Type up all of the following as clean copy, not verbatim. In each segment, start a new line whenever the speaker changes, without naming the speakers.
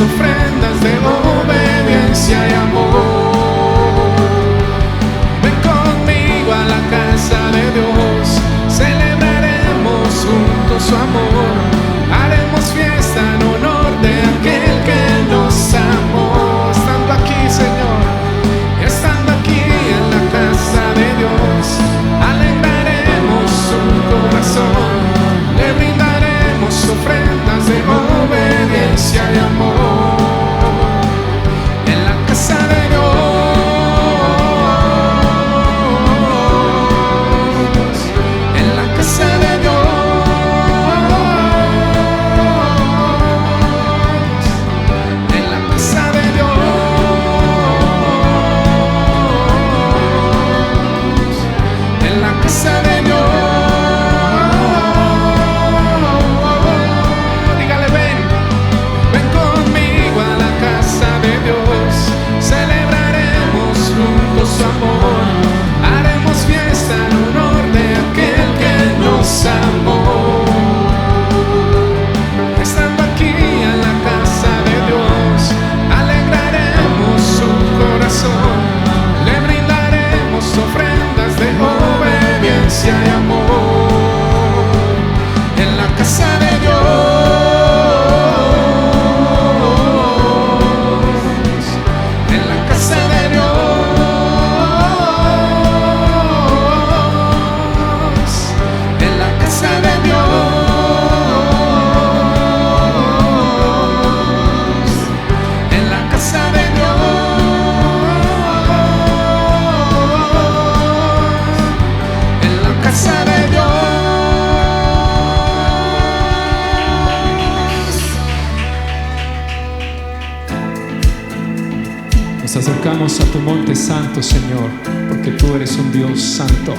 ofrendas de obediencia y amor. Ven conmigo a la casa de Dios, celebraremos juntos su amor. Haremos fiesta en honor de aquel que nos amó. Estando aquí, Señor, estando aquí en la casa de Dios, alegraremos su corazón, le brindaremos ofrendas de obediencia y amor. En la casa de Dios, en la casa de Dios, en la casa de Dios, en la casa de Dios. Dígale, ven conmigo a la casa de Dios, celebraremos juntos su amor. Haremos fiesta en honor de aquel que nos amó. Estando aquí en la casa de Dios, alegraremos su corazón, le brindaremos ofrendas de obediencia y amor. En la casa de Dios, en la casa de Dios, en la casa de Dios, en la casa de Dios, en la casa de Dios.
Nos acercamos a tu monte santo, Señor, porque tú eres un Dios santo.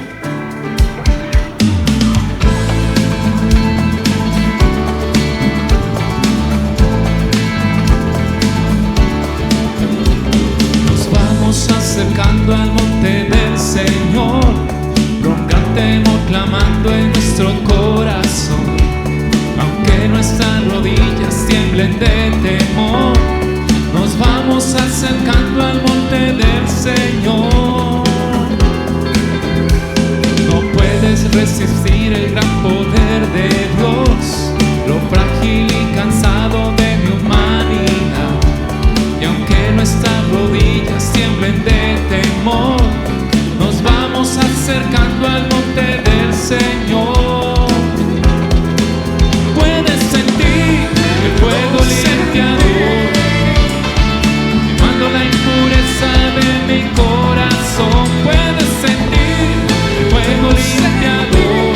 Nos vamos acercando al monte del Señor, rogándonos, clamando en nuestro corazón. Aunque nuestras rodillas tiemblen de temor, nos vamos acercando al monte del Señor. No puedes resistir el gran poder de Dios, lo frágil y cansado de mi humanidad. Y aunque nuestras rodillas tiemblen de temor, nos vamos acercando al monte del Señor. Puedes sentir el fuego limpiador, quemando la impureza de mi corazón. Puedes sentir el fuego limpiador,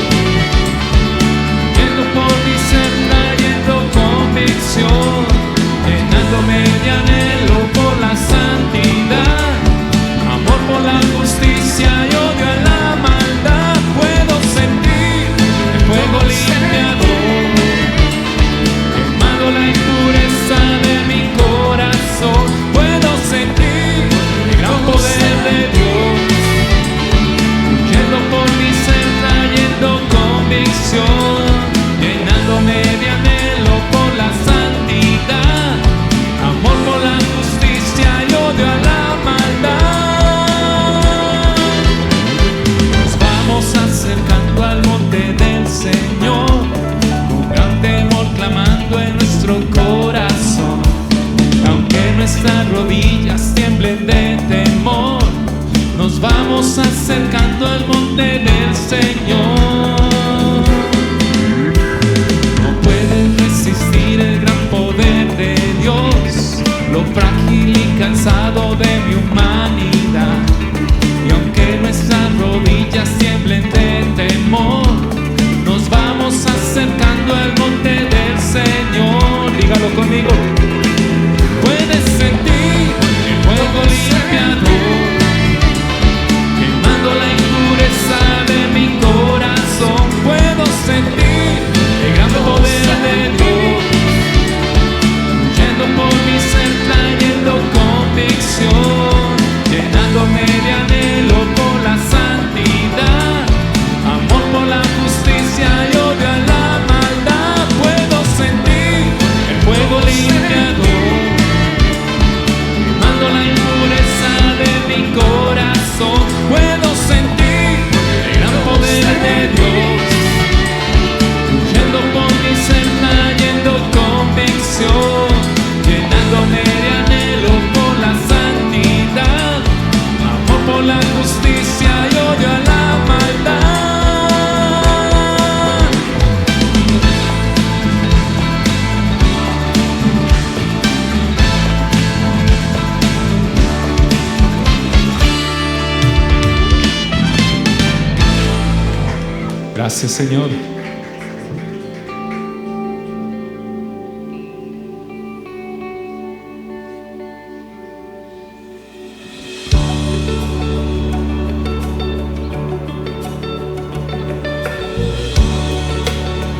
Gracias, Señor.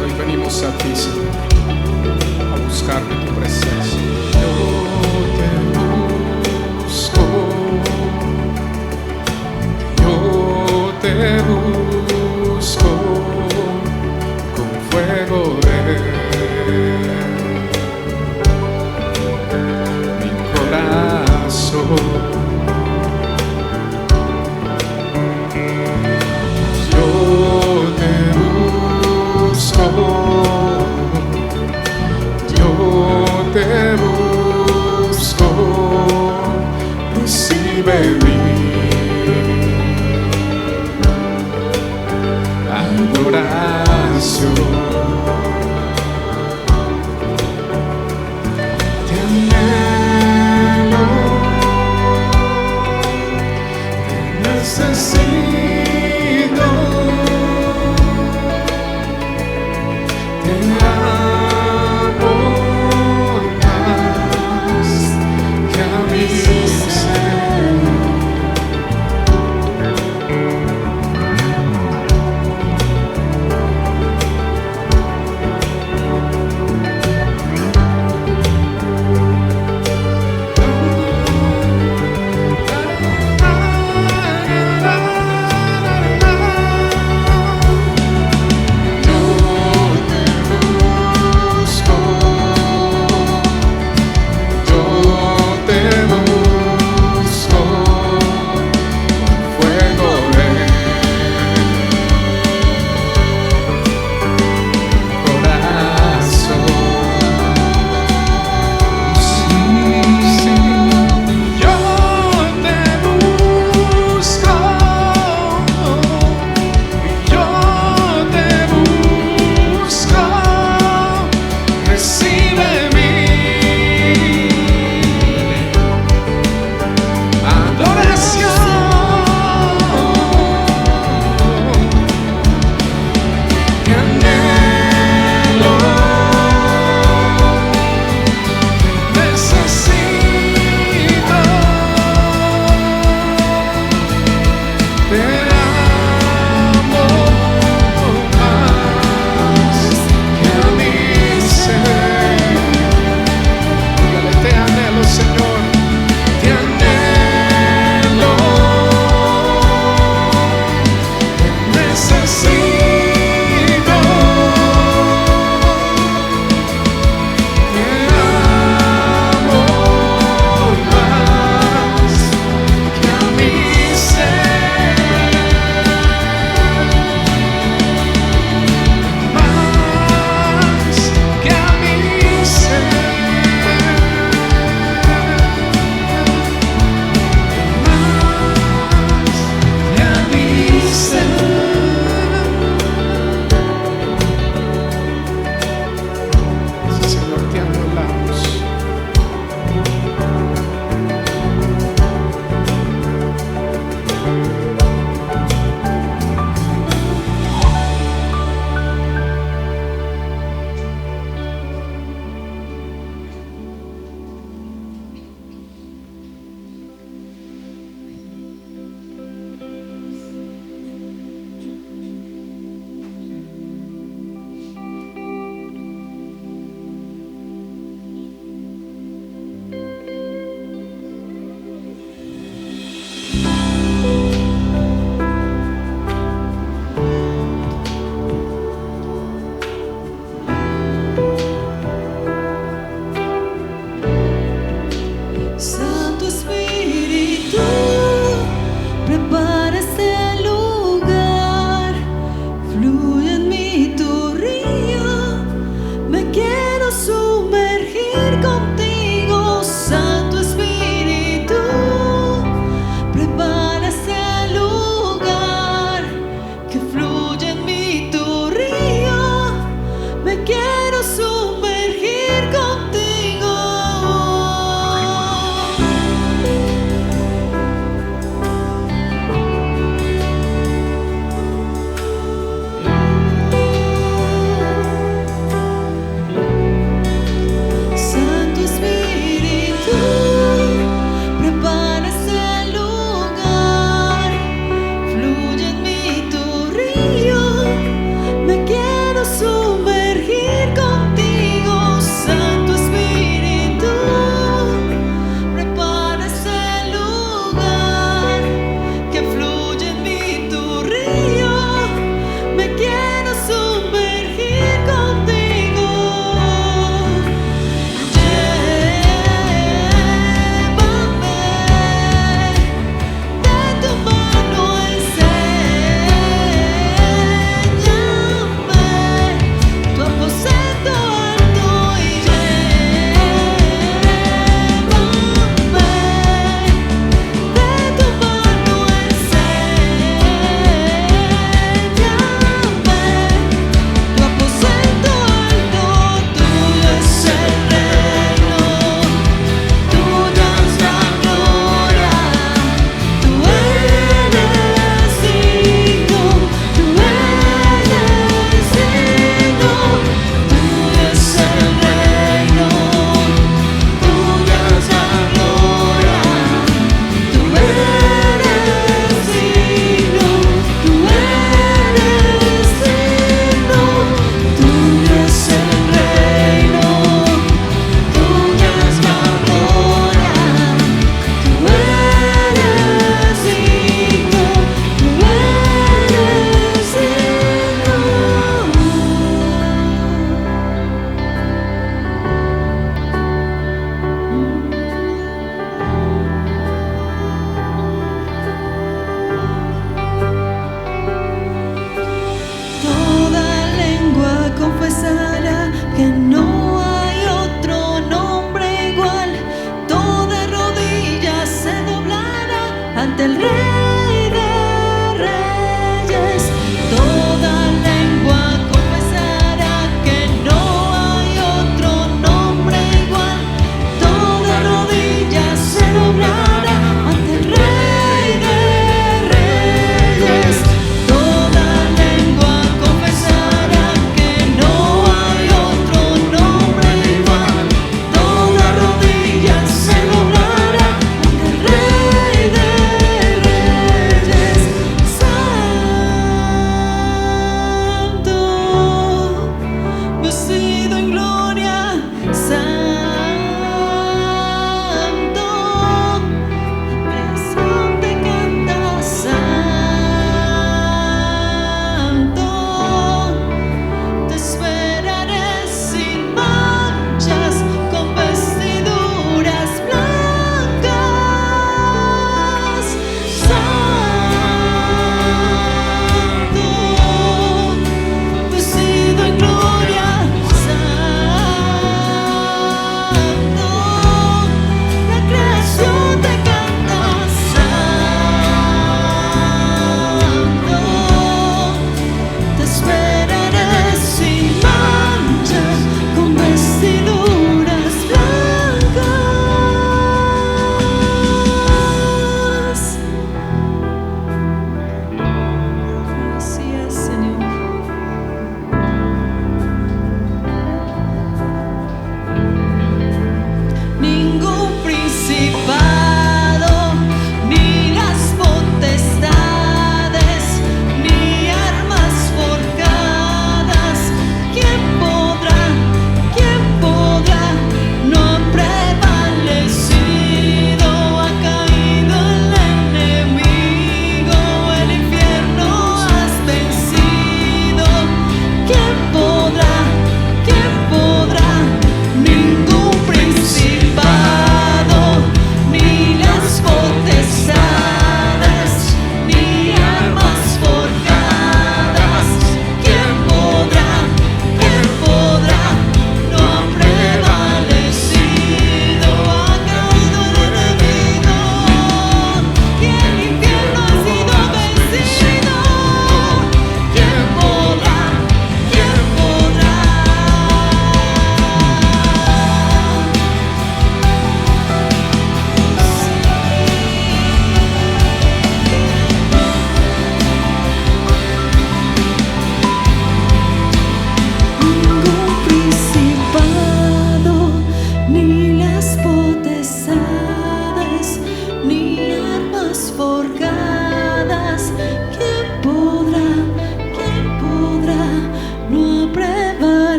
Hoy venimos a ti, Señor, a buscar de tu presencia. Yo te busco con fuego de mi corazón. Yo te busco, yo te busco, recibe mi adoración. Te anhelo, te necesito, te amo más que a mí, Señor.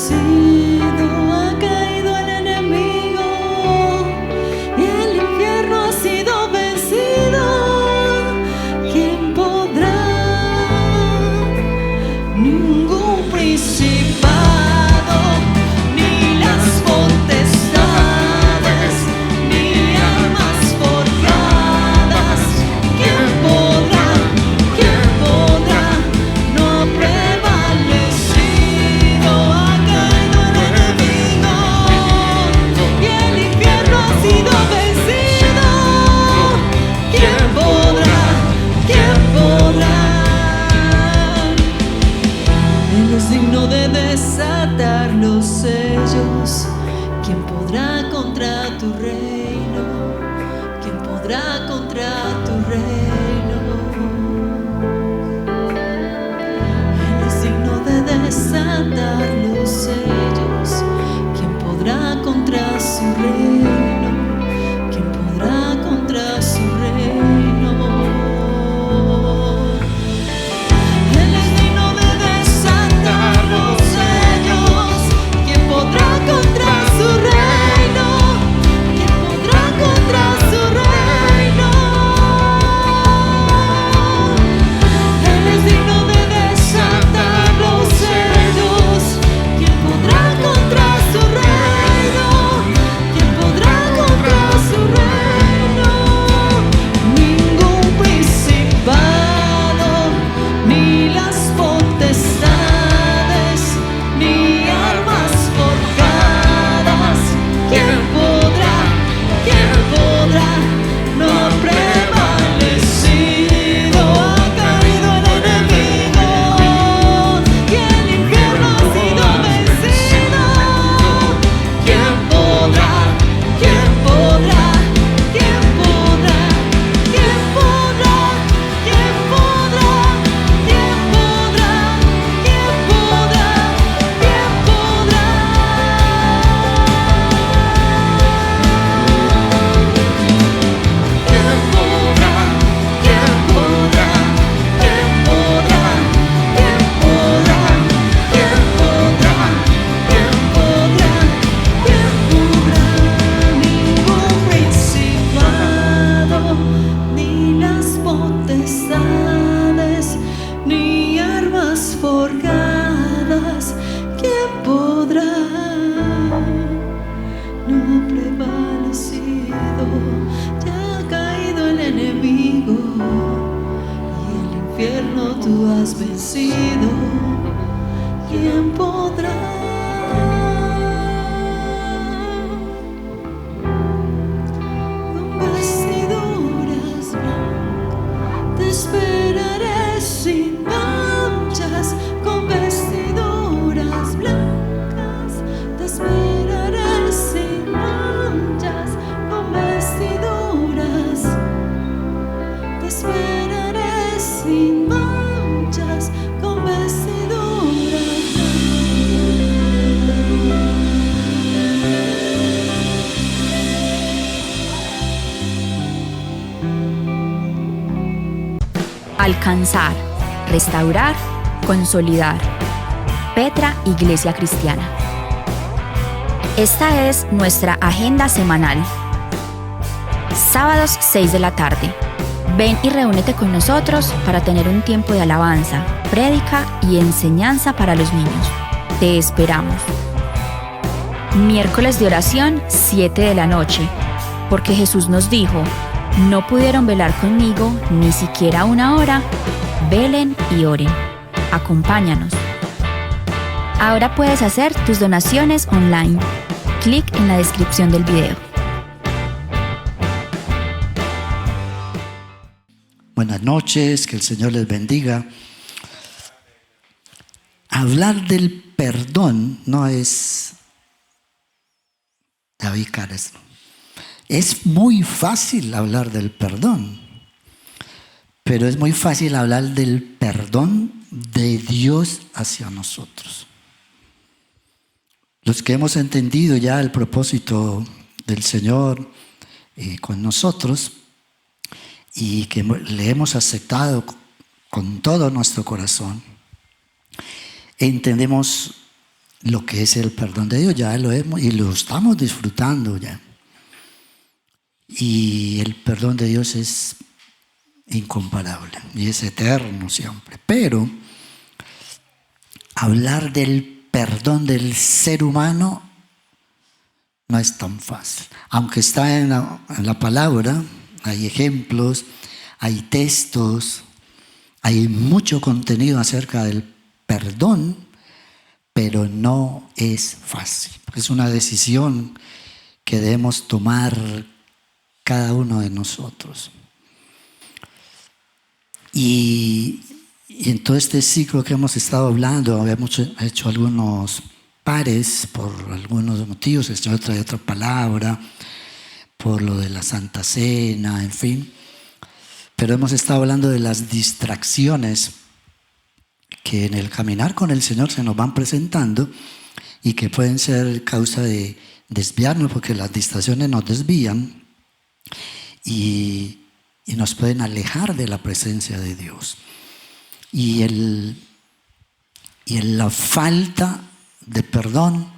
vencido, ha caído el enemigo y el infierno ha sido vencido. ¿Quién podrá? Ningún principado, ni las potestades, ni armas forjadas. ¿Quién podrá? ¿Quién podrá? No ha prevalecido, ha caído el enemigo y el infierno ha sido vencido. ¿Quién podrá? ¿Quién podrá? Él es digno de desatar los sellos. ¿Quién podrá contra tu reino? ¿Quién podrá contra tu reino? Él es digno de desatar los sellos. ¿Quién podrá contra su reino? ¿Quién podrá contra su reino? Él es digno de desatar los sellos. ¿Quién podrá contra su reino? ¿Quién podrá contra su reino? Él es digno de desatar los sellos. ¿Quién podrá contra su reino? ¿Quién podrá contra su reino? Ningún principado, ni las potestades, ni armas forjadas. ¿Quién podrá? ¿Quién podrá? No ha prevalecido, ha caído el enemigo y el infierno ha sido vencido. ¿Quién podrá? ¿Quién podrá? ¿Quién podrá? ¿Quién podrá? ¿Quién podrá? ¿Quién podrá? ¿Quién podrá? ¿Quién podrá?
¿Quién podrá? ¿Quién podrá? ¿Quién podrá? ¿Quién podrá? ¿Quién podrá?
¿Quién podrá? ¿Quién podrá? Ningún principado, ni las potestades, ni armas forjadas. ¿Quién podrá? No ha prevalecido, ya ha caído el enemigo y el infierno tú has vencido. ¿Quién podrá? Con vestiduras blancas te esperaré sin manchas. Con vestiduras blancas te esperaré sin manchas. Con vestiduras te esperaré sin manchas. Con vestiduras
Alcanzar, restaurar, consolidar. Petra Iglesia Cristiana. Esta es nuestra agenda semanal. Sábados 6 de la tarde. Ven y reúnete con nosotros para tener un tiempo de alabanza, prédica y enseñanza para los niños. Te esperamos. Miércoles de oración, 7 de la noche. Porque Jesús nos dijo: no pudieron velar conmigo ni siquiera una hora. Velen y oren. Acompáñanos. Ahora puedes hacer tus donaciones online. Clic en la descripción del video.
Buenas noches, que el Señor les bendiga. Hablar del perdón no es David Cares. Es muy fácil hablar del perdón, pero es muy fácil hablar del perdón de Dios hacia nosotros. Los que hemos entendido ya el propósito del Señor con nosotros y que le hemos aceptado con todo nuestro corazón, entendemos lo que es el perdón de Dios, ya lo hemos y lo estamos disfrutando ya. Y el perdón de Dios es incomparable y es eterno siempre. Pero hablar del perdón del ser humano no es tan fácil. Aunque está en la palabra, hay ejemplos, hay textos, hay mucho contenido acerca del perdón, pero no es fácil. Es una decisión que debemos tomar cada uno de nosotros. Y en todo este ciclo que hemos estado hablando, habíamos hecho algunos pares por algunos motivos, el Señor trae otra palabra, por lo de la Santa Cena, en fin. Pero hemos estado hablando de las distracciones que en el caminar con el Señor se nos van presentando y que pueden ser causa de desviarnos, porque las distracciones nos desvían y nos pueden alejar de la presencia de Dios. Y la falta de perdón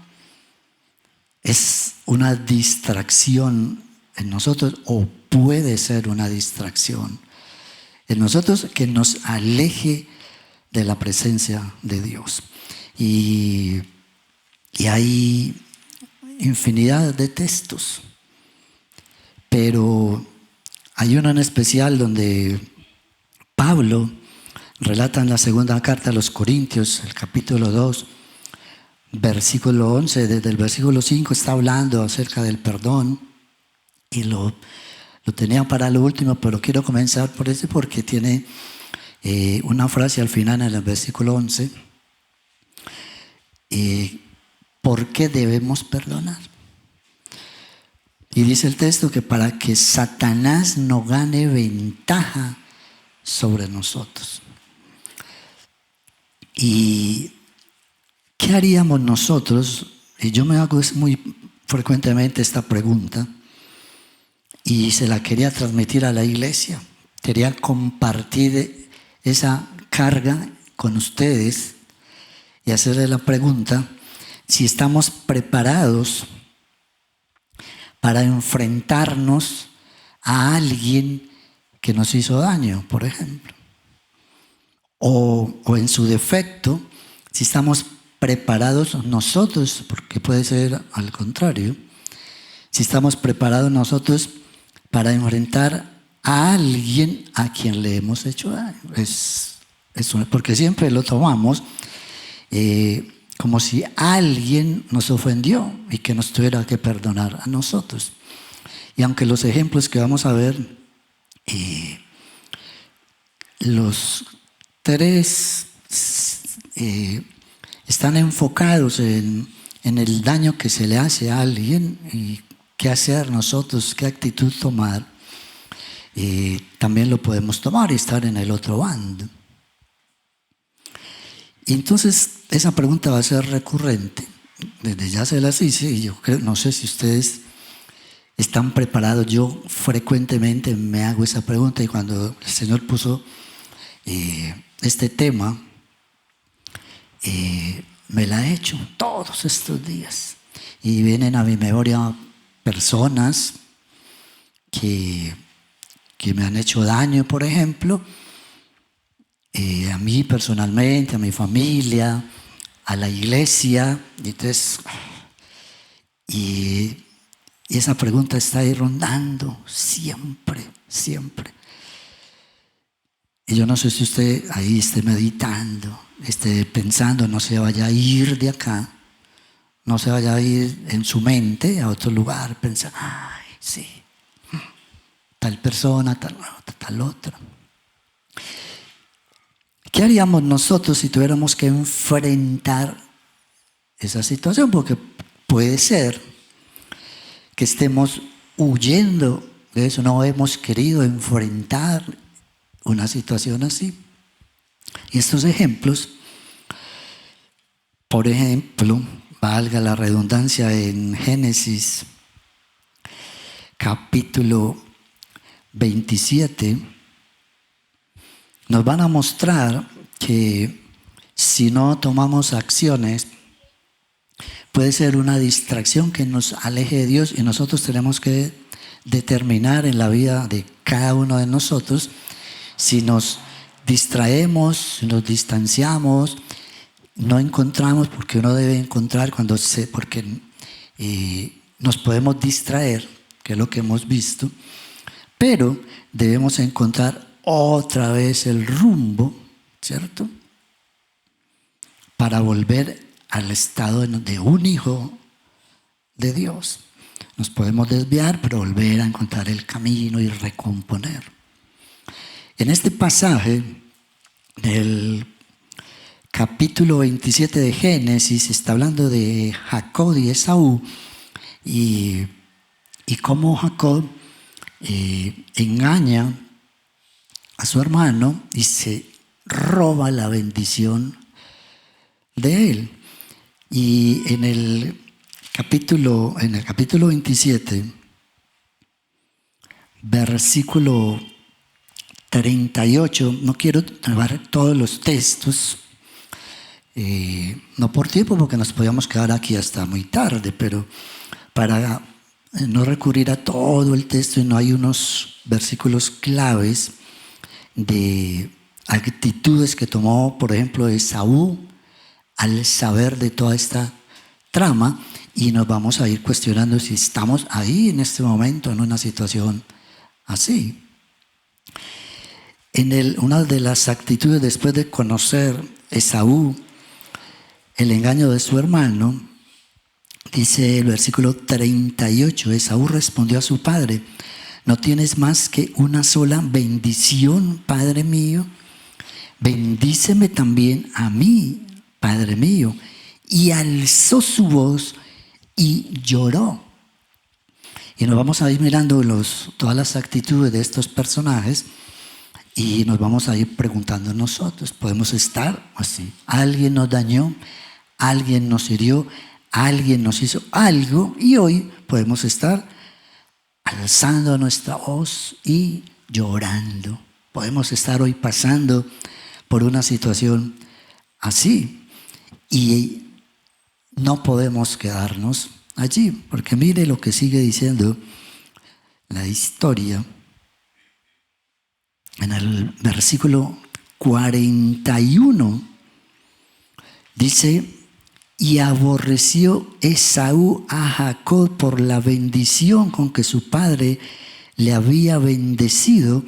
es una distracción en nosotros, o puede ser una distracción en nosotros que nos aleje de la presencia de Dios. Y hay infinidad de textos, pero hay uno en especial donde Pablo relata en la segunda carta a los Corintios, el capítulo 2, versículo 11, desde el versículo 5 está hablando acerca del perdón, y lo tenía para lo último, pero quiero comenzar por ese porque tiene una frase al final en el versículo 11, ¿por qué debemos perdonar? Y dice el texto que para que Satanás no gane ventaja sobre nosotros. ¿Y qué haríamos nosotros? Y yo me hago muy frecuentemente esta pregunta y se la quería transmitir a la iglesia. Quería compartir esa carga con ustedes y hacerle la pregunta si estamos preparados para enfrentarnos a alguien que nos hizo daño, por ejemplo. O en su defecto, si estamos preparados nosotros, porque puede ser al contrario, si estamos preparados nosotros para enfrentar a alguien a quien le hemos hecho daño. Porque siempre lo tomamos como si alguien nos ofendió y que nos tuviera que perdonar a nosotros. Y aunque los ejemplos que vamos a ver, los tres están enfocados en el daño que se le hace a alguien y qué hacer nosotros, qué actitud tomar. También lo podemos tomar y estar en el otro bando. Y entonces esa pregunta va a ser recurrente. Desde ya se las hice y yo creo, no sé si ustedes están preparados. Yo frecuentemente me hago esa pregunta y cuando el Señor puso este tema, me la he hecho todos estos días. Y vienen a mi memoria personas que me han hecho daño, por ejemplo, a mí personalmente, a mi familia, a la iglesia. Y esa pregunta está ahí rondando siempre, siempre. Y yo no sé si usted ahí esté meditando, esté pensando, no se vaya a ir de acá, no se vaya a ir en su mente a otro lugar, pensar, ay, sí, tal persona, tal otra. ¿Qué haríamos nosotros si tuviéramos que enfrentar esa situación? Porque puede ser que estemos huyendo de eso, no hemos querido enfrentar una situación así. Y estos ejemplos, por ejemplo, valga la redundancia, en Génesis capítulo 27, nos van a mostrar que si no tomamos acciones puede ser una distracción que nos aleje de Dios, y nosotros tenemos que determinar en la vida de cada uno de nosotros si nos distraemos, si nos distanciamos, no encontramos, porque uno debe encontrar porque nos podemos distraer, que es lo que hemos visto, pero debemos encontrar otra vez el rumbo, ¿cierto? Para volver al estado de un hijo de Dios. Nos podemos desviar, pero volver a encontrar el camino y recomponer. En este pasaje del capítulo 27 de Génesis está hablando de Jacob y Esaú, y cómo Jacob engaña a su hermano y se roba la bendición de él. Y en el capítulo 27, versículo 38, no quiero llevar todos los textos, no por tiempo, porque nos podíamos quedar aquí hasta muy tarde, pero para no recurrir a todo el texto, y no hay unos versículos claves de actitudes que tomó, por ejemplo, Esaú al saber de toda esta trama, y nos vamos a ir cuestionando si estamos ahí en este momento en una situación así. Una de las actitudes después de conocer Esaú el engaño de su hermano, dice el versículo 38, Esaú respondió a su padre: ¿no tienes más que una sola bendición, padre mío? Bendíceme también a mí, padre mío. Y alzó su voz y lloró. Y nos vamos a ir mirando todas las actitudes de estos personajes, y nos vamos a ir preguntando nosotros, ¿podemos estar así? ¿Alguien nos dañó? ¿Alguien nos hirió? ¿Alguien nos hizo algo? Y hoy podemos estar alzando nuestra voz y llorando. Podemos estar hoy pasando por una situación así, y no podemos quedarnos allí, porque mire lo que sigue diciendo la historia en el versículo 41. Dice: y aborreció Esaú a Jacob por la bendición con que su padre le había bendecido,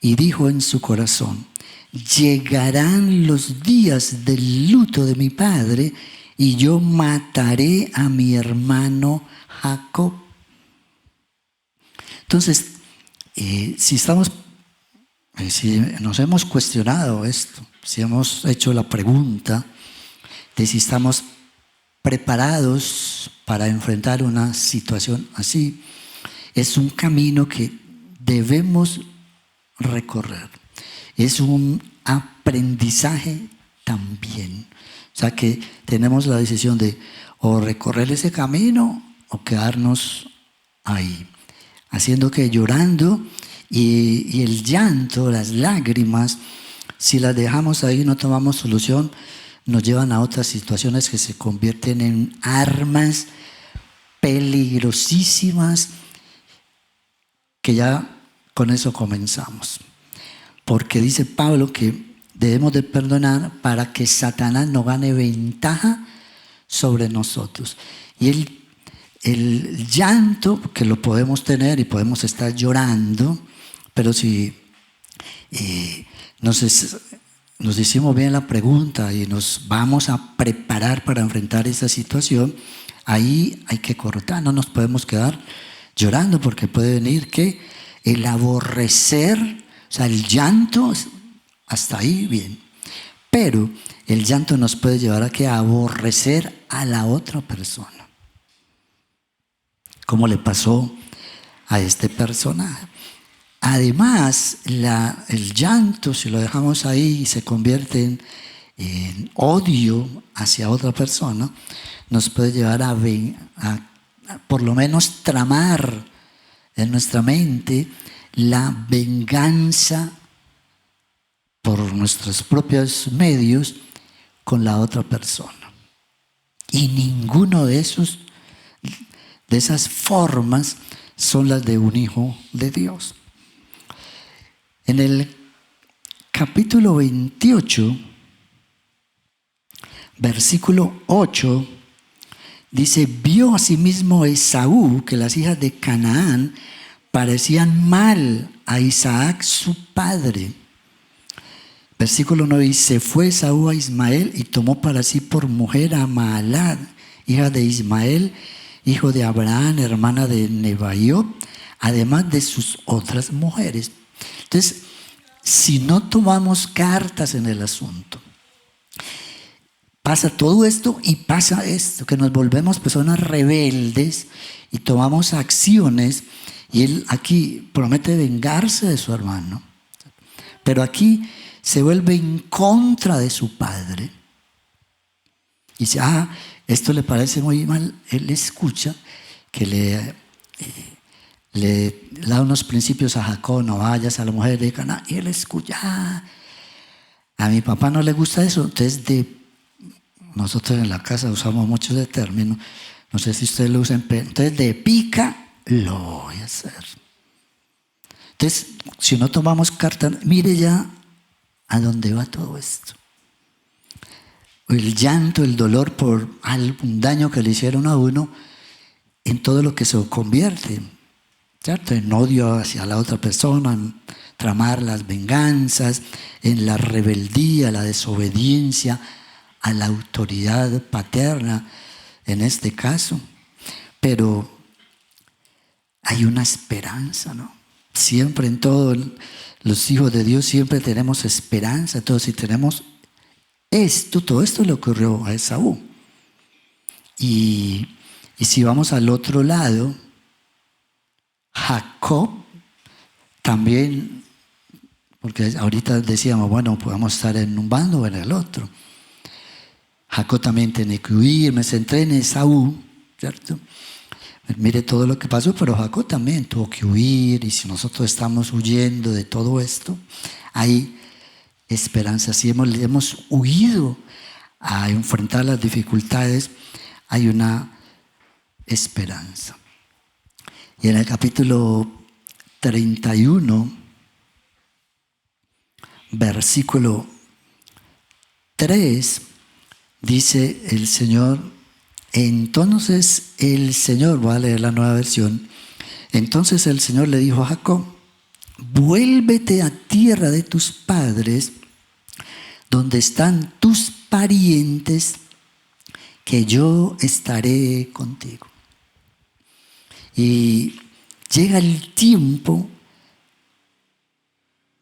y dijo en su corazón: llegarán los días del luto de mi padre, y yo mataré a mi hermano Jacob. Entonces, si nos hemos cuestionado esto, si hemos hecho la pregunta de si estamos preparados para enfrentar una situación así, es un camino que debemos recorrer. Es un aprendizaje también. O sea que tenemos la decisión de o recorrer ese camino o quedarnos ahí, haciendo que llorando y el llanto, las lágrimas, si las dejamos ahí, no tomamos solución, nos llevan a otras situaciones que se convierten en armas peligrosísimas, que ya con eso comenzamos. Porque dice Pablo que debemos de perdonar para que Satanás no gane ventaja sobre nosotros. Y el llanto, que lo podemos tener y podemos estar llorando, pero si nos hicimos bien la pregunta y nos vamos a preparar para enfrentar esa situación, ahí hay que cortar, no nos podemos quedar llorando, porque puede venir que el aborrecer, o sea, el llanto, hasta ahí bien, pero el llanto nos puede llevar a que aborrecer a la otra persona, como le pasó a este personaje. Además, el llanto, si lo dejamos ahí y se convierte en odio hacia otra persona, nos puede llevar a por lo menos tramar en nuestra mente la venganza por nuestros propios medios con la otra persona. Y ninguno de esas formas son las de un hijo de Dios. En el capítulo 28, versículo 8, dice: vio asimismo Esaú que las hijas de Canaán parecían mal a Isaac su padre. Versículo 9 dice: fue Esaú a Ismael y tomó para sí por mujer a Mahalad, hija de Ismael, hijo de Abraham, hermana de Nebaiot, además de sus otras mujeres. Entonces, si no tomamos cartas en el asunto, pasa todo esto y pasa esto, que nos volvemos personas rebeldes y tomamos acciones, y él aquí promete vengarse de su hermano, pero aquí se vuelve en contra de su padre. Y dice: esto le parece muy mal. Él escucha que le da unos principios a Jacob: no vayas a la mujer de Canaán. Y él escucha: a mi papá no le gusta eso. Entonces, nosotros en la casa usamos muchos de términos, no sé si ustedes lo usan. Entonces, de pica lo voy a hacer. Entonces, si no tomamos carta, mire ya a dónde va todo esto. El llanto, el dolor por algún daño que le hicieron a uno, en todo lo que se convierte, ¿cierto? En odio hacia la otra persona, en tramar las venganzas, en la rebeldía, la desobediencia a la autoridad paterna, en este caso. Pero hay una esperanza, ¿no? Siempre en todos los hijos de Dios siempre tenemos esperanza. Entonces, si tenemos todo esto le ocurrió a Esaú. Y si vamos al otro lado, Jacob también, porque ahorita decíamos, bueno, podemos estar en un bando o en el otro. Jacob también tiene que huir. Me centré en Esaú, ¿cierto? Mire todo lo que pasó, pero Jacob también tuvo que huir. Y si nosotros estamos huyendo de todo esto, hay esperanza. Si hemos huido a enfrentar las dificultades, hay una esperanza. Y en el capítulo 31, versículo 3, dice el Señor: entonces el Señor, voy a leer la Nueva Versión, entonces el Señor le dijo a Jacob: vuélvete a tierra de tus padres, donde están tus parientes, que yo estaré contigo. Y llega el tiempo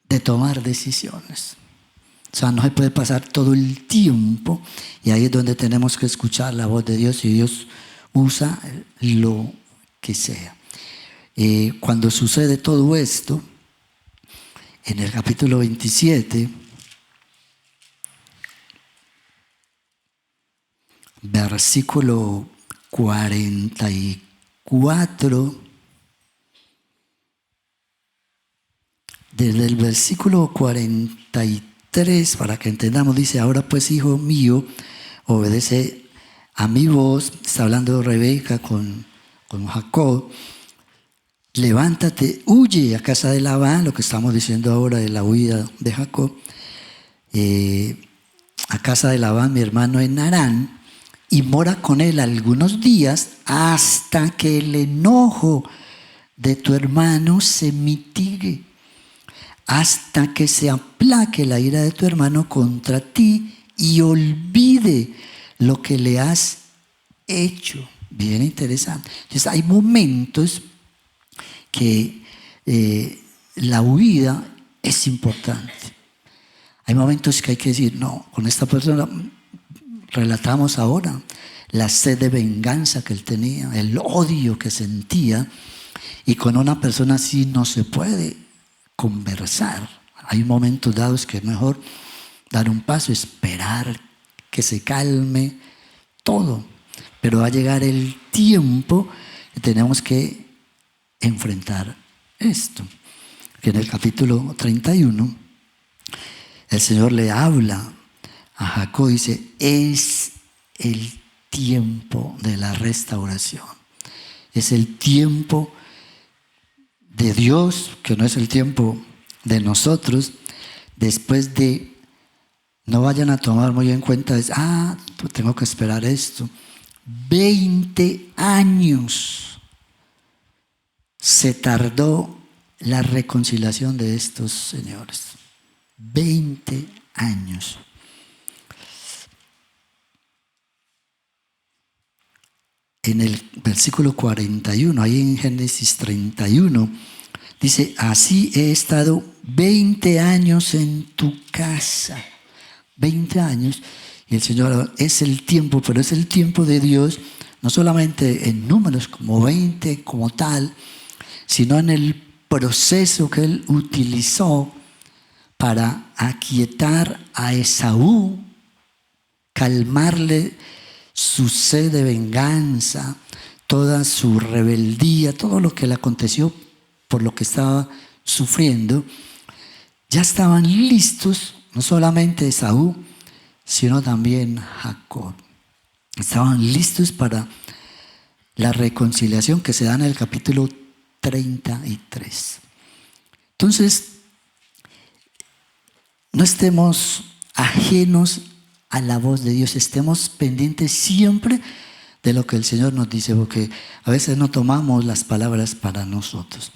de tomar decisiones. O sea, no se puede pasar todo el tiempo, y ahí es donde tenemos que escuchar la voz de Dios, y Dios usa lo que sea. Cuando sucede todo esto, en el capítulo 27, versículo 44, desde el versículo 43, para que entendamos, dice: ahora pues, hijo mío, obedece a mi voz. Está hablando Rebeca con Jacob. Levántate, huye a casa de Labán, lo que estamos diciendo ahora de la huida de Jacob, a casa de Labán, mi hermano, en Harán, y mora con él algunos días hasta que el enojo de tu hermano se mitigue, hasta que se aplaque la ira de tu hermano contra ti y olvide lo que le has hecho. Bien interesante. Entonces, hay momentos que la huida es importante. Hay momentos que hay que decir: no, con esta persona, relatamos ahora la sed de venganza que él tenía, el odio que sentía, y con una persona así no se puede conversar. Hay momentos dados que es mejor dar un paso, esperar que se calme todo, pero va a llegar el tiempo y tenemos que enfrentar esto. Que en el capítulo 31 el Señor le habla a Jacob y dice: es el tiempo de la restauración. Es el tiempo de Dios, que no es el tiempo de nosotros, después de, no vayan a tomar muy en cuenta, tengo que esperar esto. 20 años se tardó la reconciliación de estos señores. 20 años. En el versículo 41, ahí en Génesis 31, dice, así he estado 20 años en tu casa. 20 años. Y el Señor, es el tiempo, pero es el tiempo de Dios, no solamente en números como 20, como tal, sino en el proceso que Él utilizó para aquietar a Esaú, calmarle su sed de venganza, toda su rebeldía, todo lo que le aconteció por lo que estaba sufriendo. Ya estaban listos, no solamente Esaú, sino también Jacob. Estaban listos para la reconciliación que se da en el capítulo 33. Entonces, no estemos ajenos a la voz de Dios, estemos pendientes siempre de lo que el Señor nos dice, porque a veces no tomamos las palabras para nosotros.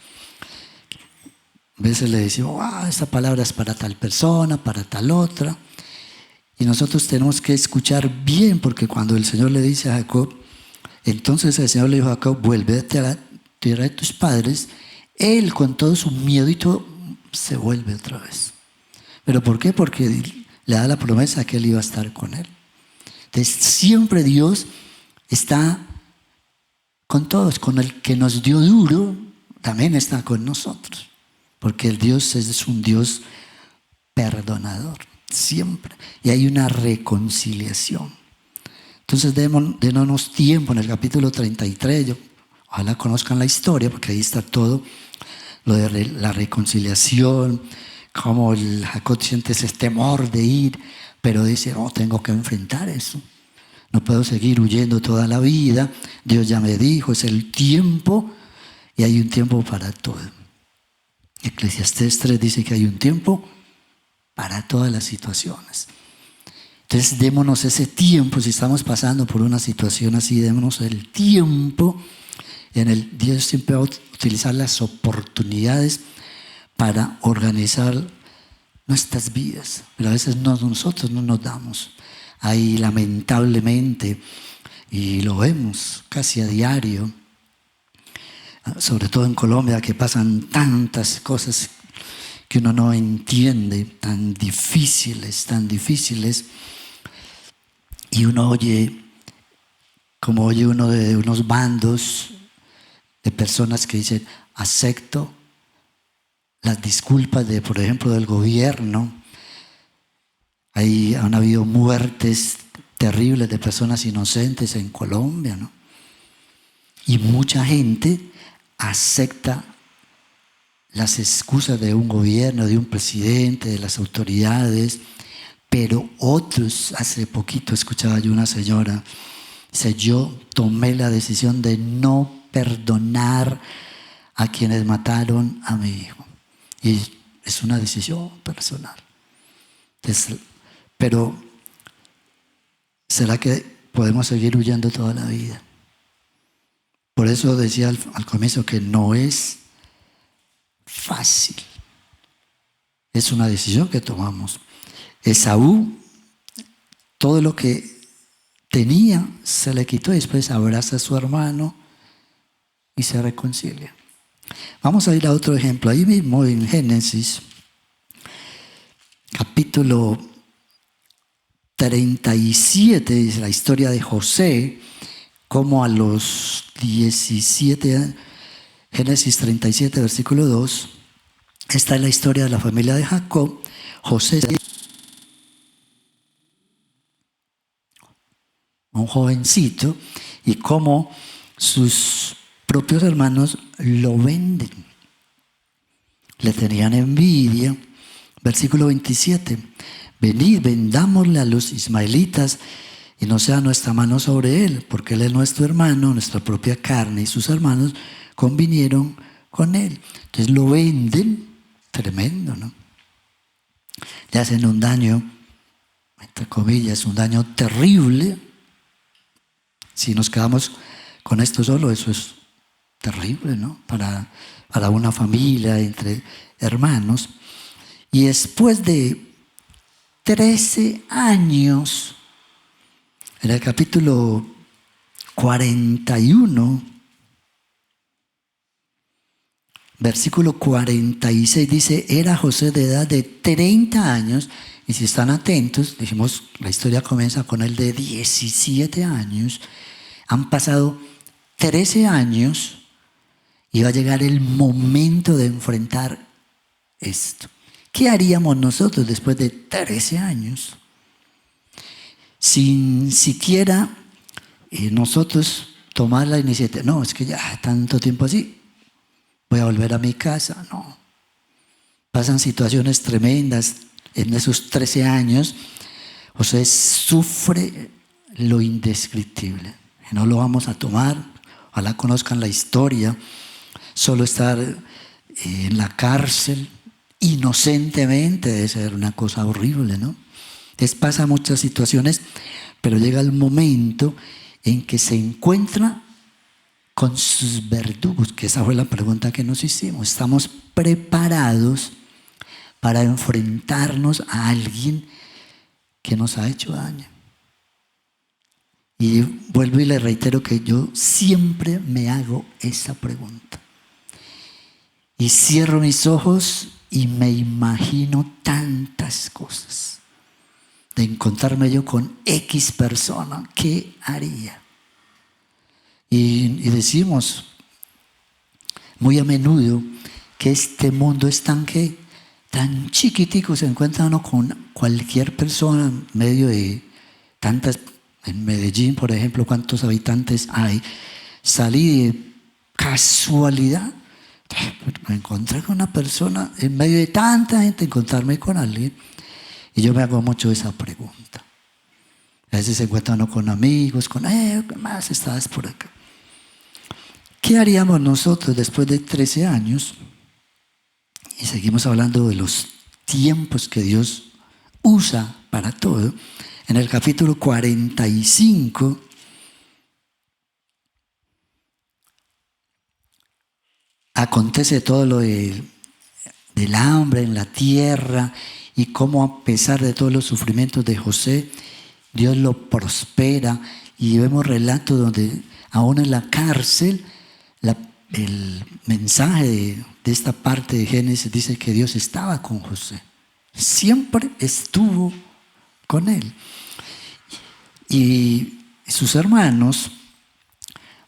A veces le decimos, esta palabra es para tal persona, para tal otra. Y nosotros tenemos que escuchar bien, porque cuando el Señor le dice a Jacob, entonces el Señor le dijo a Jacob, vuélvete a la tierra de tus padres. Él, con todo su miedo y todo, se vuelve otra vez. ¿Pero por qué? Porque le da la promesa que Él iba a estar con él. Entonces siempre Dios está con todos, con el que nos dio duro, también está con nosotros. Porque el Dios es un Dios perdonador, siempre. Y hay una reconciliación. Entonces démonos tiempo en el capítulo 33. Ojalá conozcan la historia, porque ahí está todo lo de la reconciliación, cómo el Jacob siente ese temor de ir, pero dice, tengo que enfrentar eso. No puedo seguir huyendo toda la vida. Dios ya me dijo, es el tiempo, y hay un tiempo para todo. Eclesiastés 3 dice que hay un tiempo para todas las situaciones. Entonces démonos ese tiempo. Si estamos pasando por una situación así, démonos el tiempo. Dios siempre va a utilizar las oportunidades para organizar nuestras vidas, pero a veces nosotros no nos damos. Ahí lamentablemente, y lo vemos casi a diario, sobre todo en Colombia, que pasan tantas cosas que uno no entiende, tan difíciles, y uno oye, como oye uno de unos bandos de personas que dicen, acepto las disculpas por ejemplo, del gobierno. Han habido muertes terribles de personas inocentes en Colombia, ¿no? Y mucha gente acepta las excusas de un gobierno, de un presidente, de las autoridades, pero otros, hace poquito escuchaba yo una señora, dice, yo tomé la decisión de no perdonar a quienes mataron a mi hijo. Y es una decisión personal. Entonces, pero ¿será que podemos seguir huyendo toda la vida? Por eso decía al comienzo que no es fácil. Es una decisión que tomamos. Esaú, todo lo que tenía se le quitó y después abraza a su hermano y se reconcilia. Vamos a ir a otro ejemplo. Ahí mismo en Génesis, capítulo 37, dice la historia de José, como a los 17 años, Génesis 37, versículo 2, esta es la historia de la familia de Jacob. José, un jovencito, y cómo sus propios hermanos lo venden. Le tenían envidia. Versículo 27. Venid, vendámosle a los ismaelitas y no sea nuestra mano sobre él, porque él es nuestro hermano, nuestra propia carne, y sus hermanos convinieron con él. Entonces lo venden, tremendo, ¿no? Le hacen un daño, entre comillas, un daño terrible. Si nos quedamos con esto solo, eso es terrible, ¿no? Para una familia, entre hermanos. Y después de 13 años, en el capítulo 41, versículo 46 dice, era José de edad de 30 años, y si están atentos, dijimos, la historia comienza con él de 17 años, han pasado 13 años, y va a llegar el momento de enfrentar esto. ¿Qué haríamos nosotros después de 13 años? Sin siquiera nosotros tomar la iniciativa. No, es que ya tanto tiempo así, voy a volver a mi casa. No. Pasan situaciones tremendas en esos 13 años. José sufre lo indescriptible. No lo vamos a tomar. Ojalá conozcan la historia. Solo estar en la cárcel inocentemente debe ser una cosa horrible, ¿no? Les pasa muchas situaciones, pero llega el momento en que se encuentra con sus verdugos, que esa fue la pregunta que nos hicimos. ¿Estamos preparados para enfrentarnos a alguien que nos ha hecho daño? Y vuelvo y le reitero que yo siempre me hago esa pregunta. Y cierro mis ojos y me imagino tantas cosas. De encontrarme yo con X persona, ¿qué haría? Y decimos muy a menudo que este mundo es tan chiquitico, se encuentra uno con cualquier persona en medio de tantas. En Medellín, por ejemplo, ¿cuántos habitantes hay? Salí de casualidad, me encontré con una persona, en medio de tanta gente, encontrarme con alguien, y yo me hago mucho esa pregunta. A veces se encuentra uno con amigos, ¿qué más estabas por acá? ¿Qué haríamos nosotros después de 13 años? Y seguimos hablando de los tiempos que Dios usa para todo. En el capítulo 45, acontece todo lo del hambre en la tierra y cómo a pesar de todos los sufrimientos de José, Dios lo prospera, y vemos relatos donde aún en la cárcel el mensaje de esta parte de Génesis dice que Dios estaba con José, siempre estuvo con él. Y sus hermanos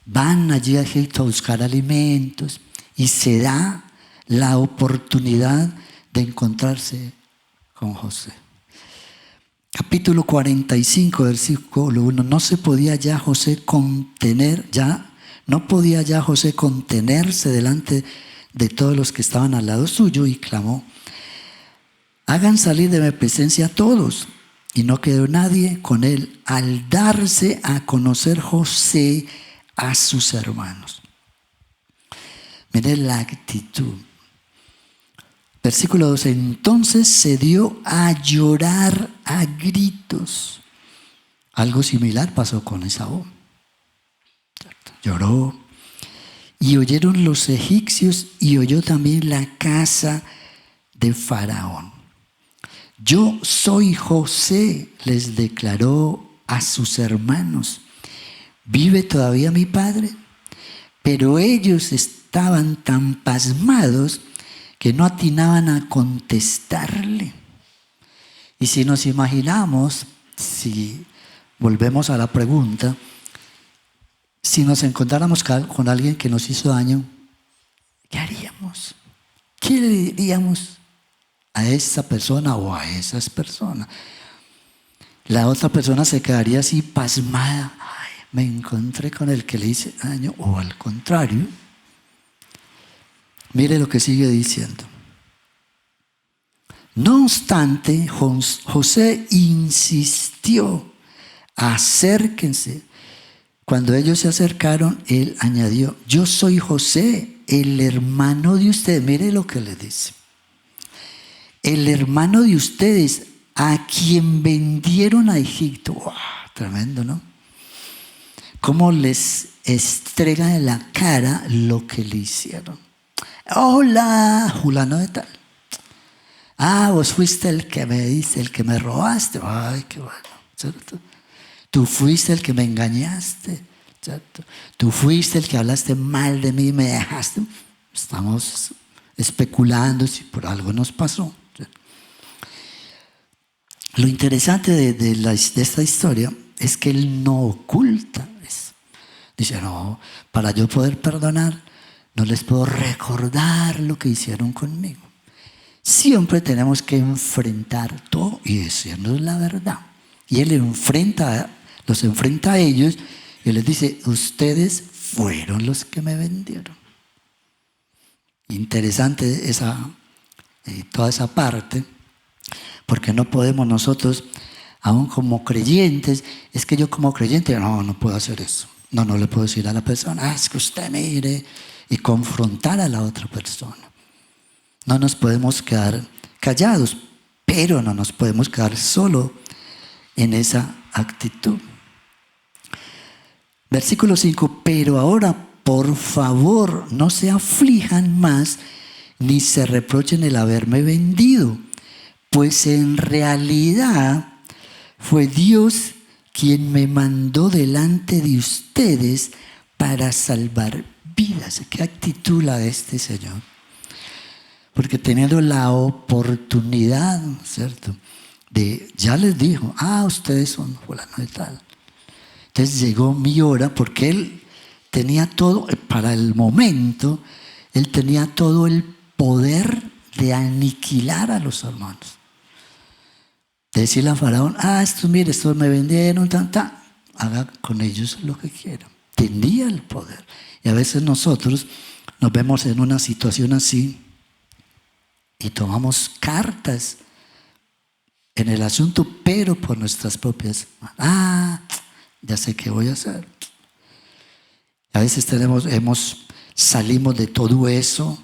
van allí a Egipto a buscar alimentos, y se da la oportunidad de encontrarse con José. Capítulo 45, versículo 1. No podía ya José contenerse delante de todos los que estaban al lado suyo, y clamó: hagan salir de mi presencia a todos. Y no quedó nadie con él al darse a conocer José a sus hermanos. Miren la actitud. Versículo 12. Entonces se dio a llorar a gritos. Algo similar pasó con Esaú. Lloró. Y oyeron los egipcios, y oyó también la casa de Faraón. Yo soy José, les declaró a sus hermanos. ¿Vive todavía mi padre? Pero ellos estaban tan pasmados que no atinaban a contestarle. Y si nos imaginamos, si volvemos a la pregunta, si nos encontráramos con alguien que nos hizo daño, ¿qué haríamos? ¿Qué le diríamos a esa persona o a esas personas? La otra persona se quedaría así pasmada. Ay, me encontré con el que le hice daño. O al contrario, mire lo que sigue diciendo. No obstante, José insistió acérquense. Cuando ellos se acercaron, él añadió, yo soy José, el hermano de ustedes. Mire lo que le dice. El hermano de ustedes, a quien vendieron a Egipto. ¡Wow! Tremendo, ¿no? Cómo les estrega en la cara lo que le hicieron. Hola, fulano de tal. Ah, vos fuiste el que me diste, el que me robaste. Ay, qué bueno, ¿cierto? Tú fuiste el que me engañaste, ¿cierto? Tú fuiste el que hablaste mal de mí y me dejaste. Estamos especulando si por algo nos pasó, ¿cierto? Lo interesante de esta historia es que él no oculta eso. Dice, no, para yo poder perdonar, no les puedo recordar lo que hicieron conmigo. Siempre tenemos que enfrentar todo y decirnos la verdad. Y él los enfrenta a ellos y les dice, ustedes fueron los que me vendieron. Interesante toda esa parte, porque no podemos nosotros, aún como creyentes, es que yo como creyente no puedo hacer eso. No le puedo decir a la persona, es que usted mire, y confrontar a la otra persona. No nos podemos quedar callados, pero no nos podemos quedar solo en esa actitud. Versículo 5, pero ahora, por favor, no se aflijan más, ni se reprochen el haberme vendido, pues en realidad fue Dios quien me mandó delante de ustedes para salvar vidas. ¿Qué actitud la de este Señor? Porque teniendo la oportunidad, ¿cierto? Ya les dijo, ustedes son fulano de tal. Entonces llegó mi hora, porque él tenía todo, para el momento, él tenía todo el poder de aniquilar a los hermanos. De decirle a Faraón, estos me vendieron, haga con ellos lo que quieran. Tenía el poder. Y a veces nosotros nos vemos en una situación así y tomamos cartas en el asunto, pero por nuestras propias manos. Ya sé qué voy a hacer. A veces salimos de todo eso.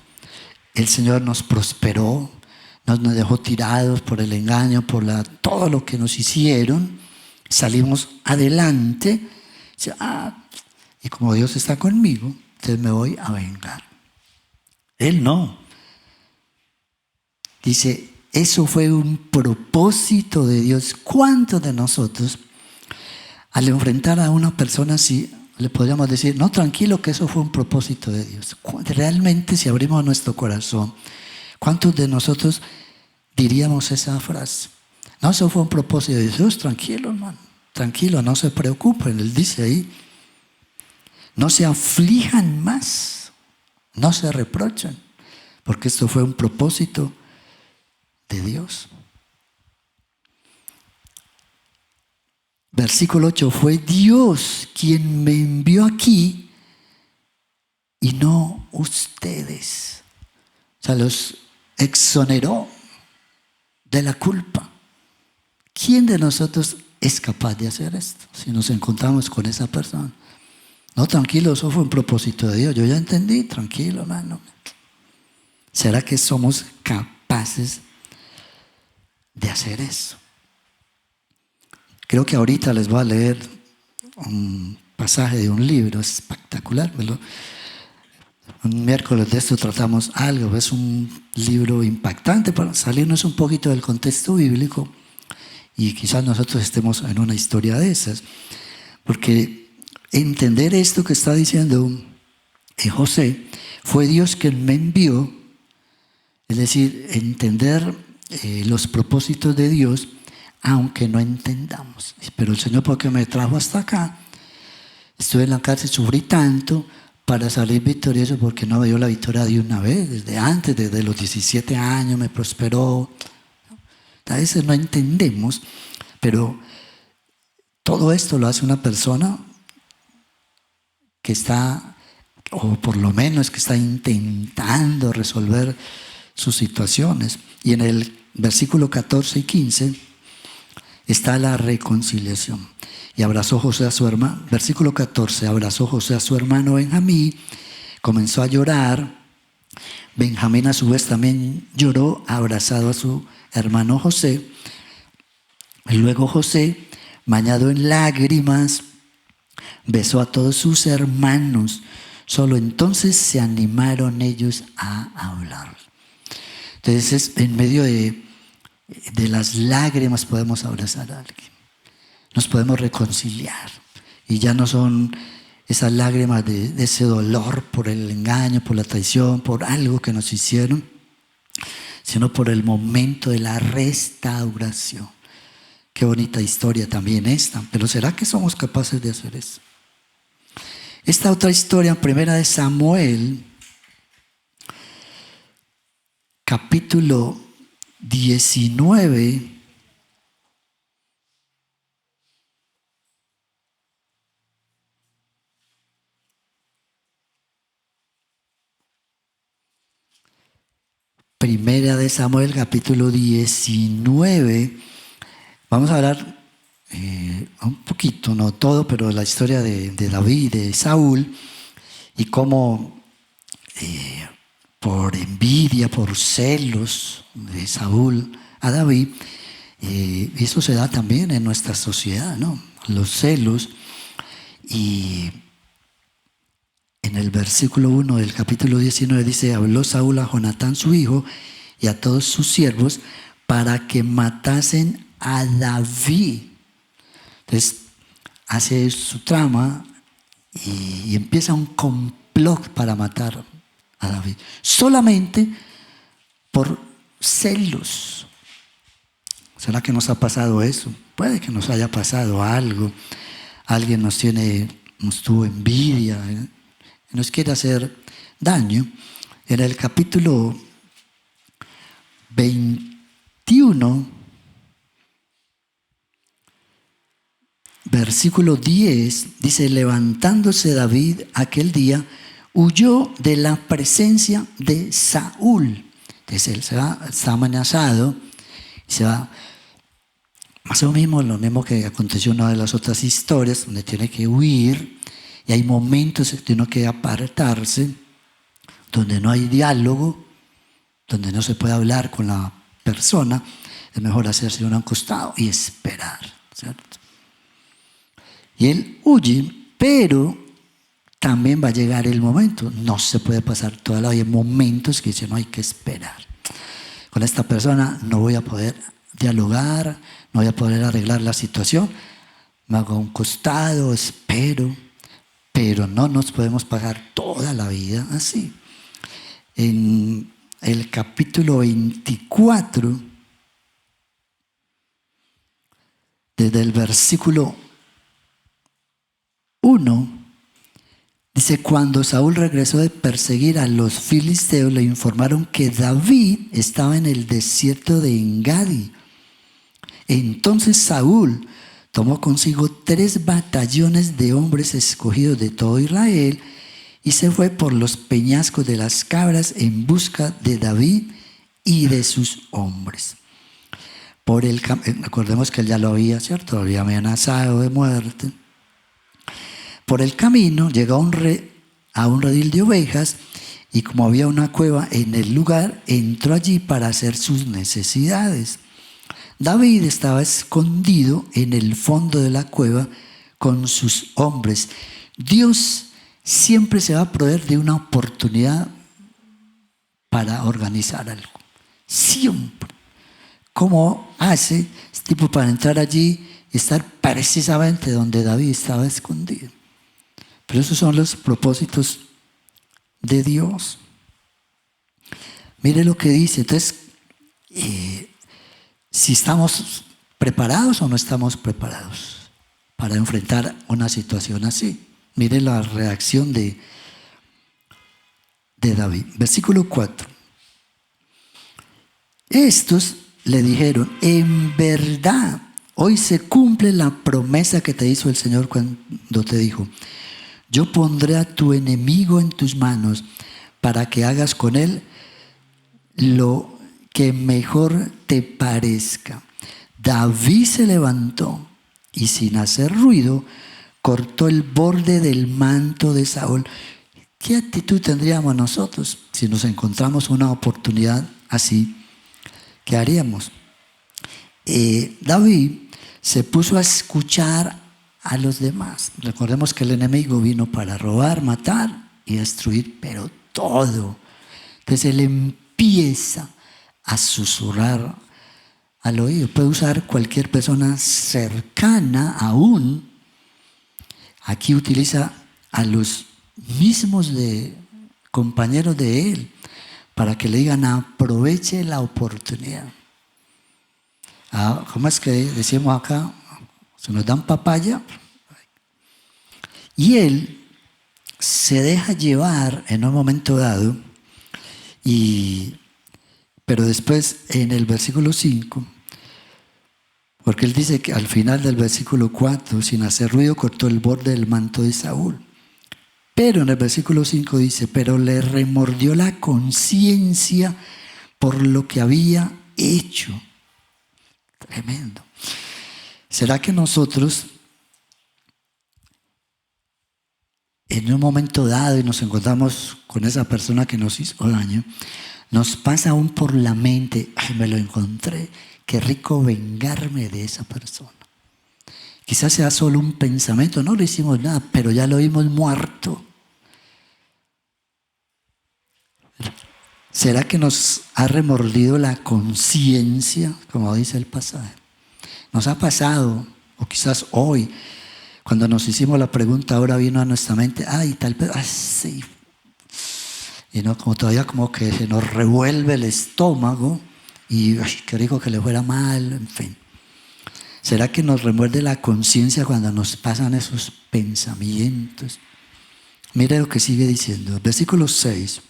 El Señor nos prosperó, nos dejó tirados por el engaño, por todo lo que nos hicieron. Salimos adelante. Y como Dios está conmigo, entonces me voy a vengar. Él no. Dice, eso fue un propósito de Dios. ¿Cuántos de nosotros, al enfrentar a una persona así, le podríamos decir, no, tranquilo, que eso fue un propósito de Dios? Realmente, si abrimos nuestro corazón, ¿cuántos de nosotros diríamos esa frase? No, eso fue un propósito de Dios. Tranquilo, hermano, tranquilo, no se preocupen. Él dice ahí, no se aflijan más, no se reprochen, porque esto fue un propósito de Dios. Versículo 8, fue Dios quien me envió aquí y no ustedes. O sea, los exoneró de la culpa. ¿Quién de nosotros es capaz de hacer esto si nos encontramos con esa persona? No, tranquilo, eso fue un propósito de Dios. Yo ya entendí, tranquilo, hermano. ¿Será que somos capaces de hacer eso? Creo que ahorita les voy a leer un pasaje de un libro espectacular. Un miércoles de esto tratamos algo. Es un libro impactante para salirnos un poquito del contexto bíblico y quizás nosotros estemos en una historia de esas. Porque entender esto que está diciendo José, fue Dios quien me envió, es decir, entender los propósitos de Dios, aunque no entendamos. Pero el Señor, ¿por qué me trajo hasta acá? Estuve en la cárcel, sufrí tanto para salir victorioso, porque no me dio la victoria de una vez, desde antes, desde los 17 años me prosperó. A veces no entendemos, pero todo esto lo hace una persona que está, o por lo menos que está intentando resolver sus situaciones. Y en el versículo 14 y 15 está la reconciliación. y abrazó José a su hermano. Versículo 14, abrazó José a su hermano Benjamín, comenzó a llorar. Benjamín a su vez también lloró, abrazado a su hermano José. Y luego José, bañado en lágrimas, besó a todos sus hermanos. Solo entonces se animaron ellos a hablar. Entonces, en medio de las lágrimas podemos abrazar a alguien. Nos podemos reconciliar. Y ya no son esas lágrimas de ese dolor por el engaño, por la traición, por algo que nos hicieron, sino por el momento de la restauración. Qué bonita historia también esta. Pero ¿será que somos capaces de hacer eso? Esta otra historia, en Primera de Samuel, capítulo 19, Primera de Samuel, capítulo 19. Vamos a hablar un poquito, no todo, pero la historia de David, de Saúl, y cómo por envidia, por celos de Saúl a David, eso se da también en nuestra sociedad, ¿no? Los celos. Y en el versículo 1 del capítulo 19 dice: habló Saúl a Jonatán su hijo y a todos sus siervos para que matasen a David. Entonces hace su trama y empieza un complot para matar a David, solamente por celos. ¿Será que nos ha pasado eso? Puede que nos haya pasado algo. Alguien nos tuvo envidia, nos quiere hacer daño. En el capítulo 21, versículo 10, dice: levantándose David aquel día, huyó de la presencia de Saúl. Entonces él está amenazado, se va. Más o menos lo mismo que aconteció en una de las otras historias, donde tiene que huir, y hay momentos en que tiene que apartarse, donde no hay diálogo, donde no se puede hablar con la persona. Es mejor hacerse un costado y esperar, ¿cierto? Y él huye, pero también va a llegar el momento. No se puede pasar toda la vida. Hay momentos que dicen: no, hay que esperar. Con esta persona no voy a poder dialogar, no voy a poder arreglar la situación. Me hago a un costado, espero. Pero no nos podemos pasar toda la vida así. En el capítulo 24, desde el versículo 1, dice: cuando Saúl regresó de perseguir a los filisteos, le informaron que David estaba en el desierto de Engadi. Entonces Saúl tomó consigo 3 batallones de hombres escogidos de todo Israel y se fue por los peñascos de las cabras en busca de David y de sus hombres. Recordemos que él ya lo había, ¿cierto? Lo había amenazado de muerte. Por el camino llegó a un redil de ovejas, y como había una cueva en el lugar, entró allí para hacer sus necesidades. David estaba escondido en el fondo de la cueva con sus hombres. Dios siempre se va a proveer de una oportunidad para organizar algo. Siempre. ¿Cómo hace este tipo para entrar allí y estar precisamente donde David estaba escondido? Pero esos son los propósitos de Dios. Mire lo que dice. Entonces, si estamos preparados o no estamos preparados para enfrentar una situación así. Mire la reacción de David. Versículo 4. Estos le dijeron: en verdad, hoy se cumple la promesa que te hizo el Señor cuando te dijo: yo pondré a tu enemigo en tus manos para que hagas con él lo que mejor te parezca. David se levantó y sin hacer ruido cortó el borde del manto de Saúl. ¿Qué actitud tendríamos nosotros si nos encontramos una oportunidad así? ¿Qué haríamos? David se puso a escuchar a los demás. Recordemos que el enemigo vino para robar, matar y destruir, pero todo. Entonces él empieza a susurrar al oído. Puede usar cualquier persona cercana aún. Aquí utiliza a los mismos compañeros de él para que le digan aproveche la oportunidad. ¿Cómo es que decimos acá? Se nos dan papaya. Y él se deja llevar en un momento dado, pero después en el versículo 5, porque él dice que al final del versículo 4, sin hacer ruido, cortó el borde del manto de Saúl. Pero en el versículo 5 dice, pero le remordió la conciencia por lo que había hecho. Tremendo. ¿Será que nosotros, en un momento dado y nos encontramos con esa persona que nos hizo daño, nos pasa aún por la mente, ay, me lo encontré, qué rico vengarme de esa persona? Quizás sea solo un pensamiento, no le hicimos nada, pero ya lo vimos muerto. ¿Será que nos ha remordido la conciencia, como dice el pasaje? Nos ha pasado, o quizás hoy, cuando nos hicimos la pregunta, ahora vino a nuestra mente, ay, tal vez, sí. Y no, como todavía como que se nos revuelve el estómago y ay, qué rico que le fuera mal, en fin. ¿Será que nos remuerde la conciencia cuando nos pasan esos pensamientos? Mire lo que sigue diciendo, versículo 6.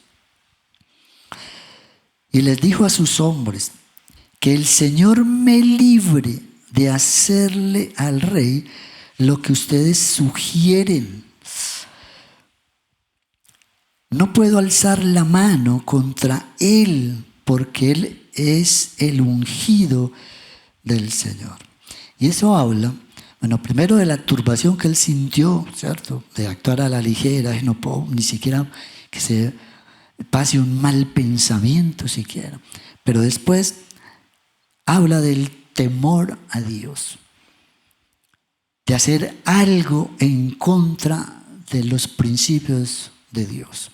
Y les dijo a sus hombres, que el Señor me libre de hacerle al rey lo que ustedes sugieren. No puedo alzar la mano contra él, porque él es el ungido del Señor. Y eso habla, bueno, primero de la turbación que él sintió, ¿cierto? De actuar a la ligera, no puedo ni siquiera que se pase un mal pensamiento siquiera. Pero después habla del temor a Dios, de hacer algo en contra de los principios de Dios.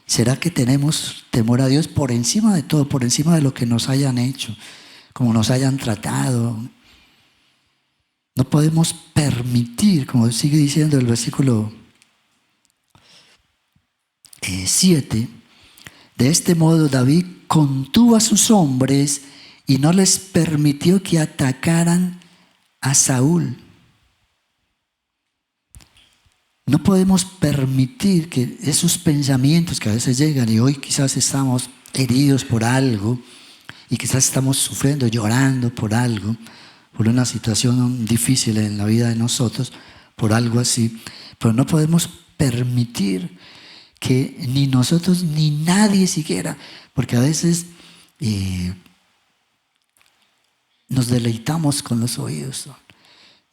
¿Será que tenemos temor a Dios por encima de todo, por encima de lo que nos hayan hecho, como nos hayan tratado? No podemos permitir, como sigue diciendo el versículo 7, de este modo David contuvo a sus hombres y no les permitió que atacaran a Saúl. No podemos permitir que esos pensamientos que a veces llegan, y hoy quizás estamos heridos por algo, y quizás estamos sufriendo, llorando por algo, por una situación difícil en la vida de nosotros, por algo así, pero no podemos permitir que ni nosotros ni nadie siquiera, porque a veces nos deleitamos con los oídos.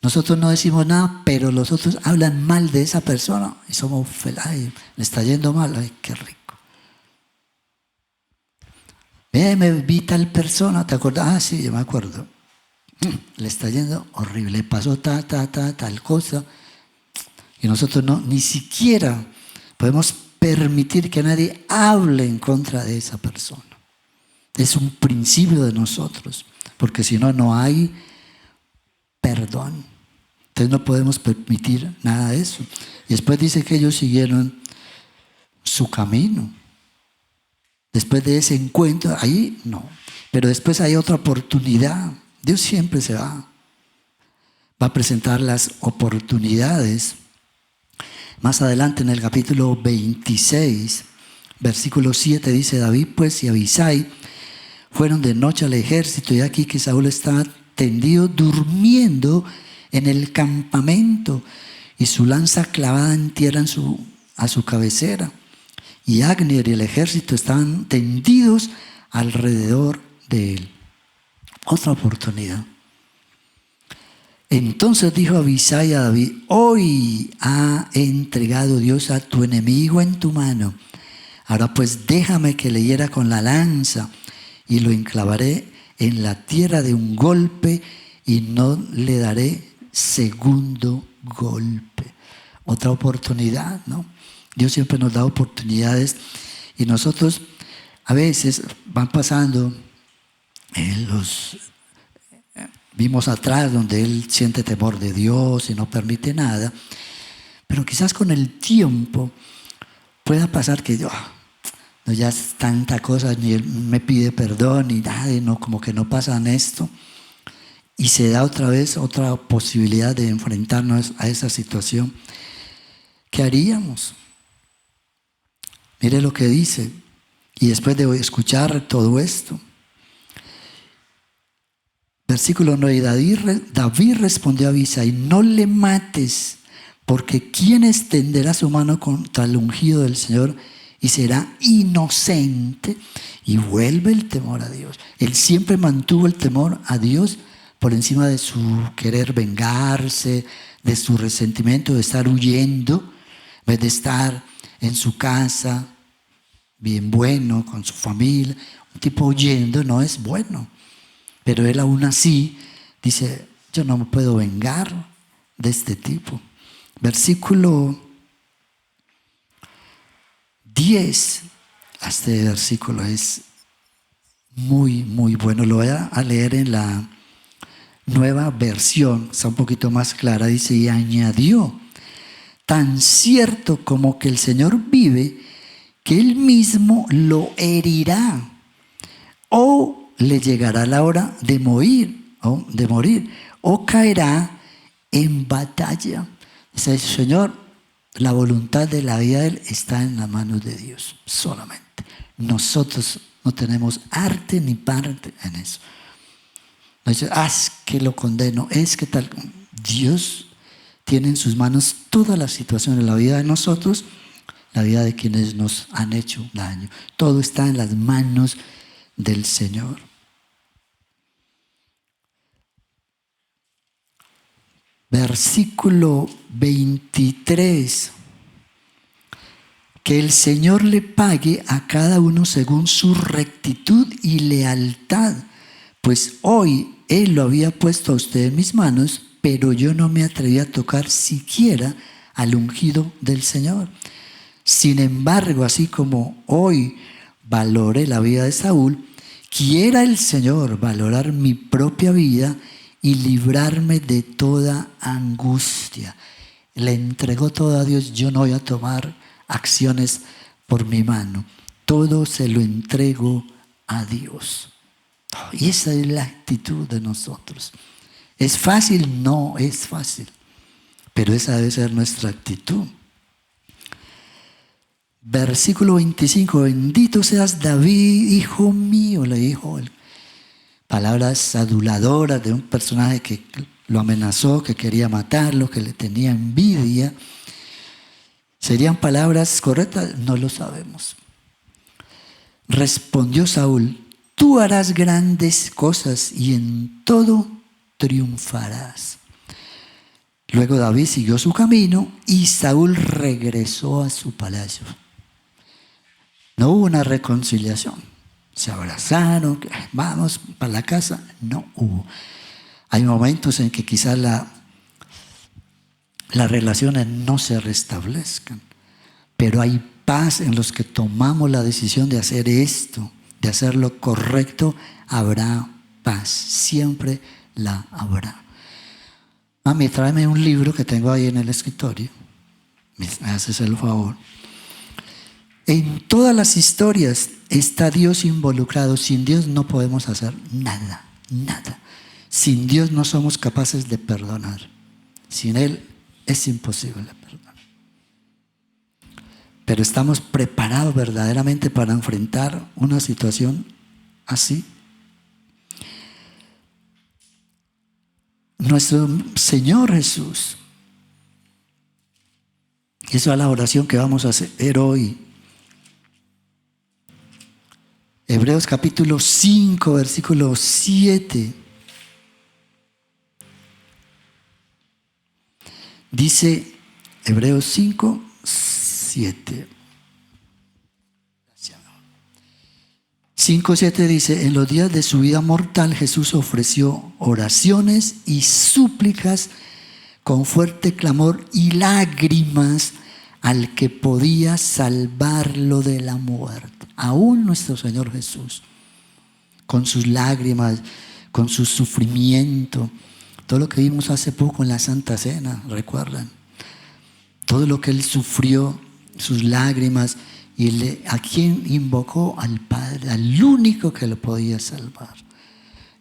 Nosotros no decimos nada, pero los otros hablan mal de esa persona y somos felices. Le está yendo mal, ay, qué rico. Me vi tal persona, ¿te acuerdas? Ah, sí, yo me acuerdo. Le está yendo horrible, le pasó tal cosa. Y nosotros no, ni siquiera podemos permitir que nadie hable en contra de esa persona. Es un principio de nosotros, porque si no, no hay perdón. Entonces no podemos permitir nada de eso. Y después dice que ellos siguieron su camino. Después de ese encuentro, ahí no. Pero después hay otra oportunidad. Dios siempre va a presentar las oportunidades. Más adelante en el capítulo 26, versículo 7 dice, David pues y Abisai fueron de noche al ejército, y aquí que Saúl estaba tendido durmiendo en el campamento y su lanza clavada en tierra a su cabecera. Y Agner y el ejército estaban tendidos alrededor de él. Otra oportunidad. Entonces dijo Abisai a David: hoy ha entregado Dios a tu enemigo en tu mano. Ahora pues déjame que le hiera con la lanza y lo enclavaré en la tierra de un golpe y no le daré segundo golpe. Otra oportunidad, ¿no? Dios siempre nos da oportunidades y nosotros a veces van pasando vimos atrás donde él siente temor de Dios y no permite nada, pero quizás con el tiempo pueda pasar que no, ya es tanta cosa, ni él me pide perdón ni nada, no, como que no pasa en esto, y se da otra vez otra posibilidad de enfrentarnos a esa situación. ¿Qué haríamos? Mire lo que dice, y después de escuchar todo esto, versículo 9, David respondió a Abisai: no le mates, porque ¿quién extenderá su mano contra el ungido del Señor y será inocente? Y vuelve el temor a Dios. Él siempre mantuvo el temor a Dios por encima de su querer vengarse, de su resentimiento, de estar huyendo, en vez de estar en su casa, bien bueno, con su familia. Un tipo huyendo no es bueno. Pero él aún así dice: yo no me puedo vengar de este tipo. Versículo 10. Este versículo es muy, muy bueno. Lo voy a leer en la nueva versión. Está un poquito más clara. Dice: y añadió: tan cierto como que el Señor vive, que Él mismo lo herirá, o le llegará la hora de morir, o caerá en batalla. Dice: Señor, la voluntad de la vida de Él está en las manos de Dios solamente. Nosotros no tenemos arte ni parte en eso. No dice: es que lo condeno, es que tal. Dios tiene en sus manos toda la situación de la vida de nosotros, la vida de quienes nos han hecho daño. Todo está en las manos del Señor. Versículo 23. Que el Señor le pague a cada uno según su rectitud y lealtad, pues hoy Él lo había puesto a usted en mis manos, pero yo no me atreví a tocar siquiera al ungido del Señor. Sin embargo, así como hoy valoré la vida de Saúl, quiera el Señor valorar mi propia vida y librarme de toda angustia. Le entregó todo a Dios. Yo no voy a tomar acciones por mi mano. Todo se lo entrego a Dios. Y esa es la actitud de nosotros. ¿Es fácil? No es fácil. Pero esa debe ser nuestra actitud. Versículo 25. Bendito seas David, hijo mío, le dijo él. Palabras aduladoras de un personaje que lo amenazó, que quería matarlo, que le tenía envidia. ¿Serían palabras correctas? No lo sabemos. Respondió Saúl: tú harás grandes cosas y en todo triunfarás. Luego David siguió su camino y Saúl regresó a su palacio. No hubo una reconciliación. Se abrazaron, vamos para la casa. No hubo. Hay momentos en que quizás las relaciones no se restablezcan, pero hay paz en los que tomamos la decisión de hacer esto, de hacer lo correcto. Habrá paz, siempre la habrá. Mami, tráeme un libro que tengo ahí en el escritorio. Me haces el favor. En todas las historias está Dios involucrado. Sin Dios no podemos hacer nada, nada. Sin Dios no somos capaces de perdonar. Sin Él es imposible perdonar. Pero estamos preparados verdaderamente para enfrentar una situación así. Nuestro Señor Jesús. Esa es la oración que vamos a hacer hoy. Hebreos capítulo 5, versículo 7. Dice Hebreos 5, 7. 5:7 dice: en los días de su vida mortal Jesús ofreció oraciones y súplicas con fuerte clamor y lágrimas al que podía salvarlo de la muerte. Aún nuestro Señor Jesús, con sus lágrimas, con su sufrimiento, todo lo que vimos hace poco en la Santa Cena, ¿recuerdan? Todo lo que Él sufrió, sus lágrimas, y a quien invocó al Padre, al único que lo podía salvar.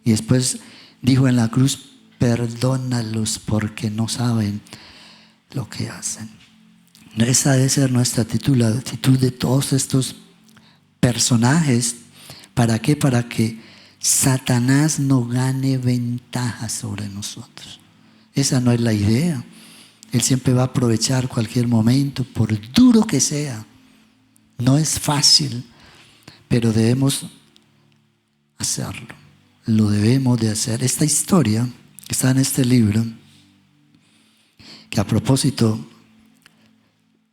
Y después dijo en la cruz: perdónalos porque no saben lo que hacen. Esa debe ser nuestra actitud, la actitud de todos estos personajes. ¿Para qué? Para que Satanás no gane ventaja sobre nosotros. Esa no es la idea. Él siempre va a aprovechar cualquier momento, por duro que sea. No es fácil, pero debemos hacerlo. Lo debemos de hacer. Esta historia que está en este libro, que a propósito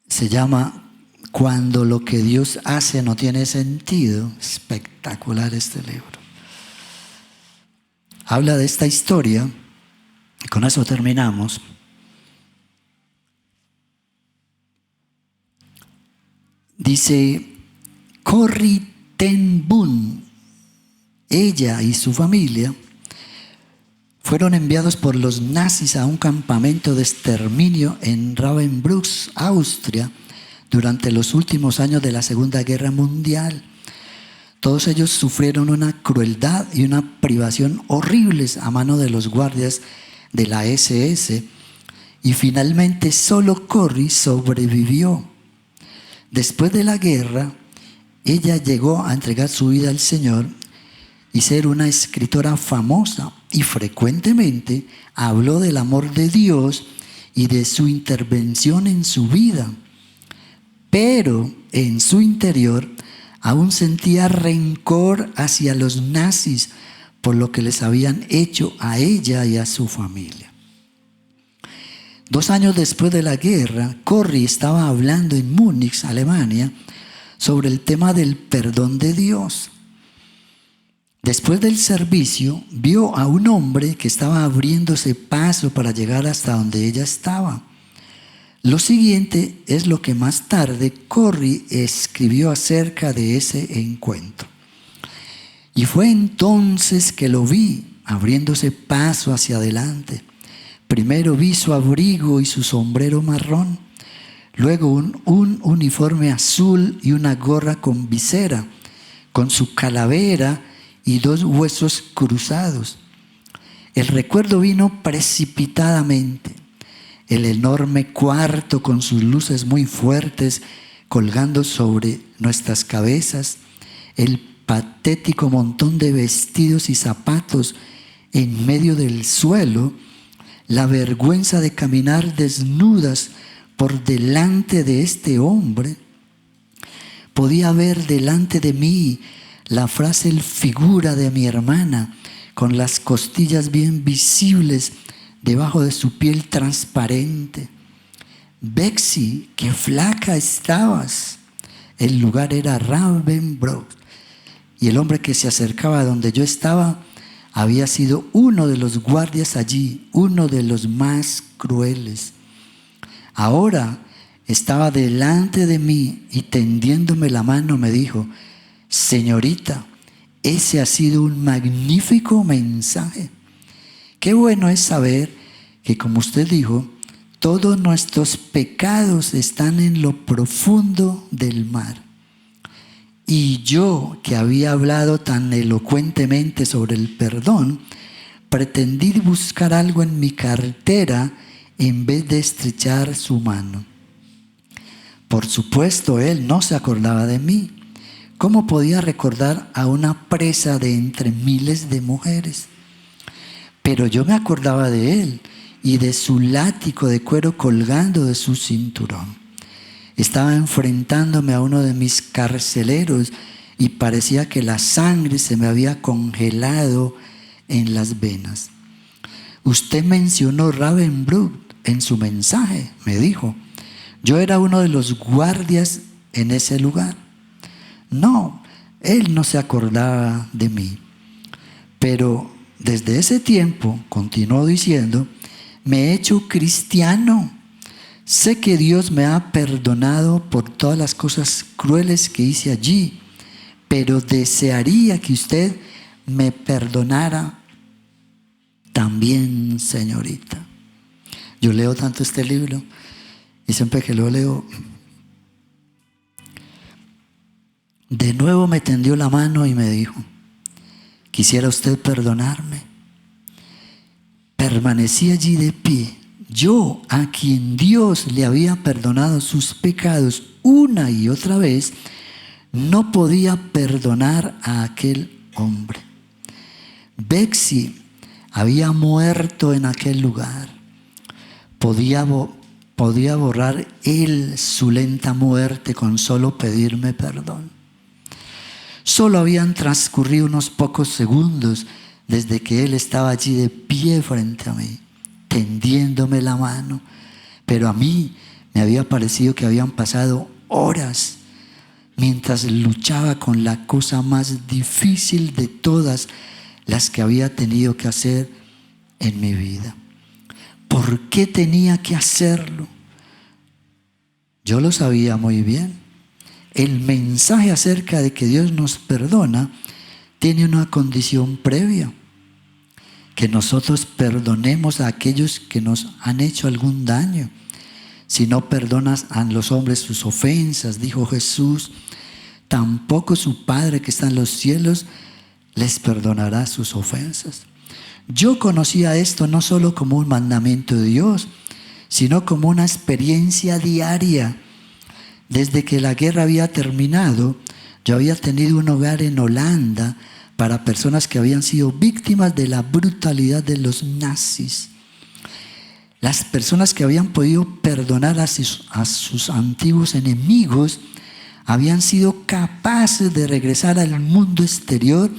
se llama Cuando lo que Dios hace no tiene sentido. Espectacular este libro. Habla de esta historia, y con eso terminamos. Dice: Corrie ten Boom, ella y su familia fueron enviados por los nazis a un campamento de exterminio en Ravensbrück, Austria, durante los últimos años de la Segunda Guerra Mundial. Todos ellos sufrieron una crueldad y una privación horribles a mano de los guardias de la SS, y finalmente solo Corrie sobrevivió. Después de la guerra, ella llegó a entregar su vida al Señor y ser una escritora famosa, y frecuentemente habló del amor de Dios y de su intervención en su vida. Pero en su interior aún sentía rencor hacia los nazis por lo que les habían hecho a ella y a su familia. 2 años después de la guerra, Corrie estaba hablando en Múnich, Alemania, sobre el tema del perdón de Dios. Después del servicio, vio a un hombre que estaba abriéndose paso para llegar hasta donde ella estaba. Lo siguiente es lo que más tarde Corrie escribió acerca de ese encuentro. Y fue entonces que lo vi abriéndose paso hacia adelante. Primero vi su abrigo y su sombrero marrón, luego un uniforme azul y una gorra con visera, con su calavera y 2 huesos cruzados. El recuerdo vino precipitadamente. El enorme cuarto con sus luces muy fuertes colgando sobre nuestras cabezas, el patético montón de vestidos y zapatos en medio del suelo, la vergüenza de caminar desnudas por delante de este hombre. Podía ver delante de mí la frágil figura de mi hermana, con las costillas bien visibles debajo de su piel transparente. Bexy, qué flaca estabas. El lugar era Ravensbrück, y el hombre que se acercaba a donde yo estaba había sido uno de los guardias allí, uno de los más crueles. Ahora estaba delante de mí y tendiéndome la mano me dijo: señorita, ese ha sido un magnífico mensaje. Qué bueno es saber que, como usted dijo, todos nuestros pecados están en lo profundo del mar. Y yo, que había hablado tan elocuentemente sobre el perdón, pretendí buscar algo en mi cartera en vez de estrechar su mano. Por supuesto, él no se acordaba de mí. ¿Cómo podía recordar a una presa de entre miles de mujeres? Pero yo me acordaba de él y de su látigo de cuero colgando de su cinturón. Estaba enfrentándome a uno de mis carceleros y parecía que la sangre se me había congelado en las venas. Usted mencionó Ravensbrück, en su mensaje, me dijo. Yo era uno de los guardias en ese lugar. No, él no se acordaba de mí. Pero desde ese tiempo, continuó diciendo, me he hecho cristiano. Sé que Dios me ha perdonado por todas las cosas crueles que hice allí, pero desearía que usted me perdonara también, señorita. Yo leo tanto este libro y siempre que lo leo, de nuevo me tendió la mano y me dijo, ¿quisiera usted perdonarme? Permanecí allí de pie. Yo, a quien Dios le había perdonado sus pecados una y otra vez, no podía perdonar a aquel hombre. Betsy había muerto en aquel lugar. Podía borrar él su lenta muerte con solo pedirme perdón. Solo habían transcurrido unos pocos segundos desde que él estaba allí de pie frente a mí, tendiéndome la mano, pero a mí me había parecido que habían pasado horas mientras luchaba con la cosa más difícil de todas las que había tenido que hacer en mi vida. ¿Por qué tenía que hacerlo? Yo lo sabía muy bien. El mensaje acerca de que Dios nos perdona tiene una condición previa: que nosotros perdonemos a aquellos que nos han hecho algún daño. Si no perdonas a los hombres sus ofensas, dijo Jesús, tampoco su Padre que está en los cielos les perdonará sus ofensas. Yo conocía esto no solo como un mandamiento de Dios, sino como una experiencia diaria. Desde que la guerra había terminado, yo había tenido un hogar en Holanda para personas que habían sido víctimas de la brutalidad de los nazis. Las personas que habían podido perdonar a sus antiguos enemigos habían sido capaces de regresar al mundo exterior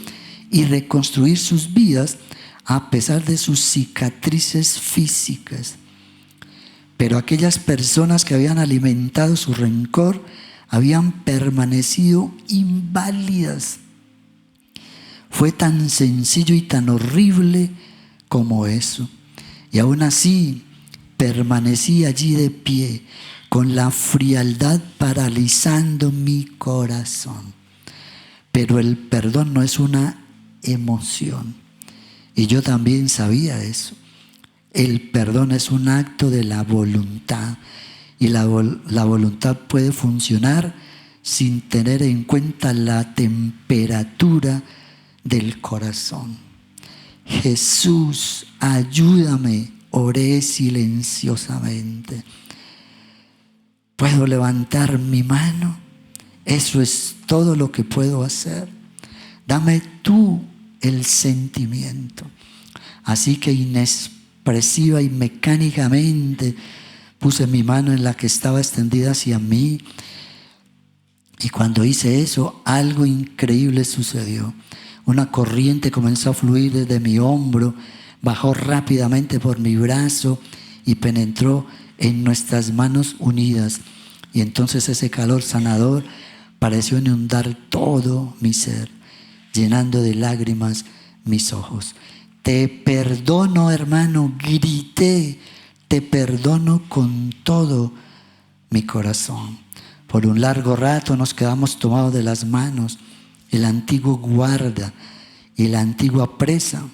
y reconstruir sus vidas a pesar de sus cicatrices físicas. Pero aquellas personas que habían alimentado su rencor habían permanecido inválidas. Fue tan sencillo y tan horrible como eso. Y aún así permanecí allí de pie, con la frialdad paralizando mi corazón. Pero el perdón no es una emoción. Y yo también sabía eso. El perdón es un acto de la voluntad. Y la voluntad puede funcionar sin tener en cuenta la temperatura del corazón. Jesús, ayúdame, oré silenciosamente. ¿Puedo levantar mi mano? Eso es todo lo que puedo hacer. Dame tú el sentimiento. Así que inexpresiva y mecánicamente puse mi mano en la que estaba extendida hacia mí. Y cuando hice eso, algo increíble sucedió. Una corriente comenzó a fluir desde mi hombro, bajó rápidamente por mi brazo y penetró en nuestras manos unidas. Y entonces ese calor sanador pareció inundar todo mi ser, llenando de lágrimas mis ojos. Te perdono, hermano, grité, te perdono con todo mi corazón. Por un largo rato nos quedamos tomados de las manos, el antiguo guarda y la antigua presa.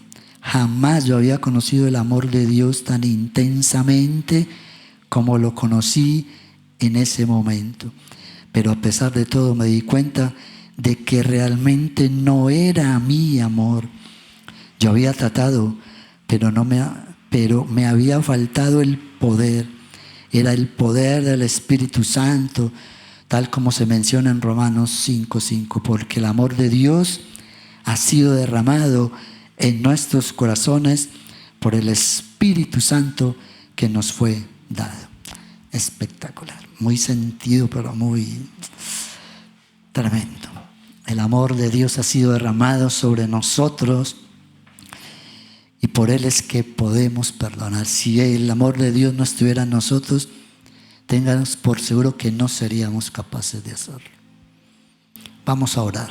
Jamás yo había conocido el amor de Dios tan intensamente como lo conocí en ese momento. Pero a pesar de todo me di cuenta de que realmente no era mi amor. Yo había tratado, pero me había faltado el poder. Era el poder del Espíritu Santo, tal como se menciona en Romanos 5:5, porque el amor de Dios ha sido derramado en nuestros corazones por el Espíritu Santo que nos fue dado. Espectacular, muy sentido, pero muy tremendo. El amor de Dios ha sido derramado sobre nosotros Y por Él es que podemos perdonar. Si el amor de Dios no estuviera en nosotros, ténganos por seguro que no seríamos capaces de hacerlo. Vamos a orar.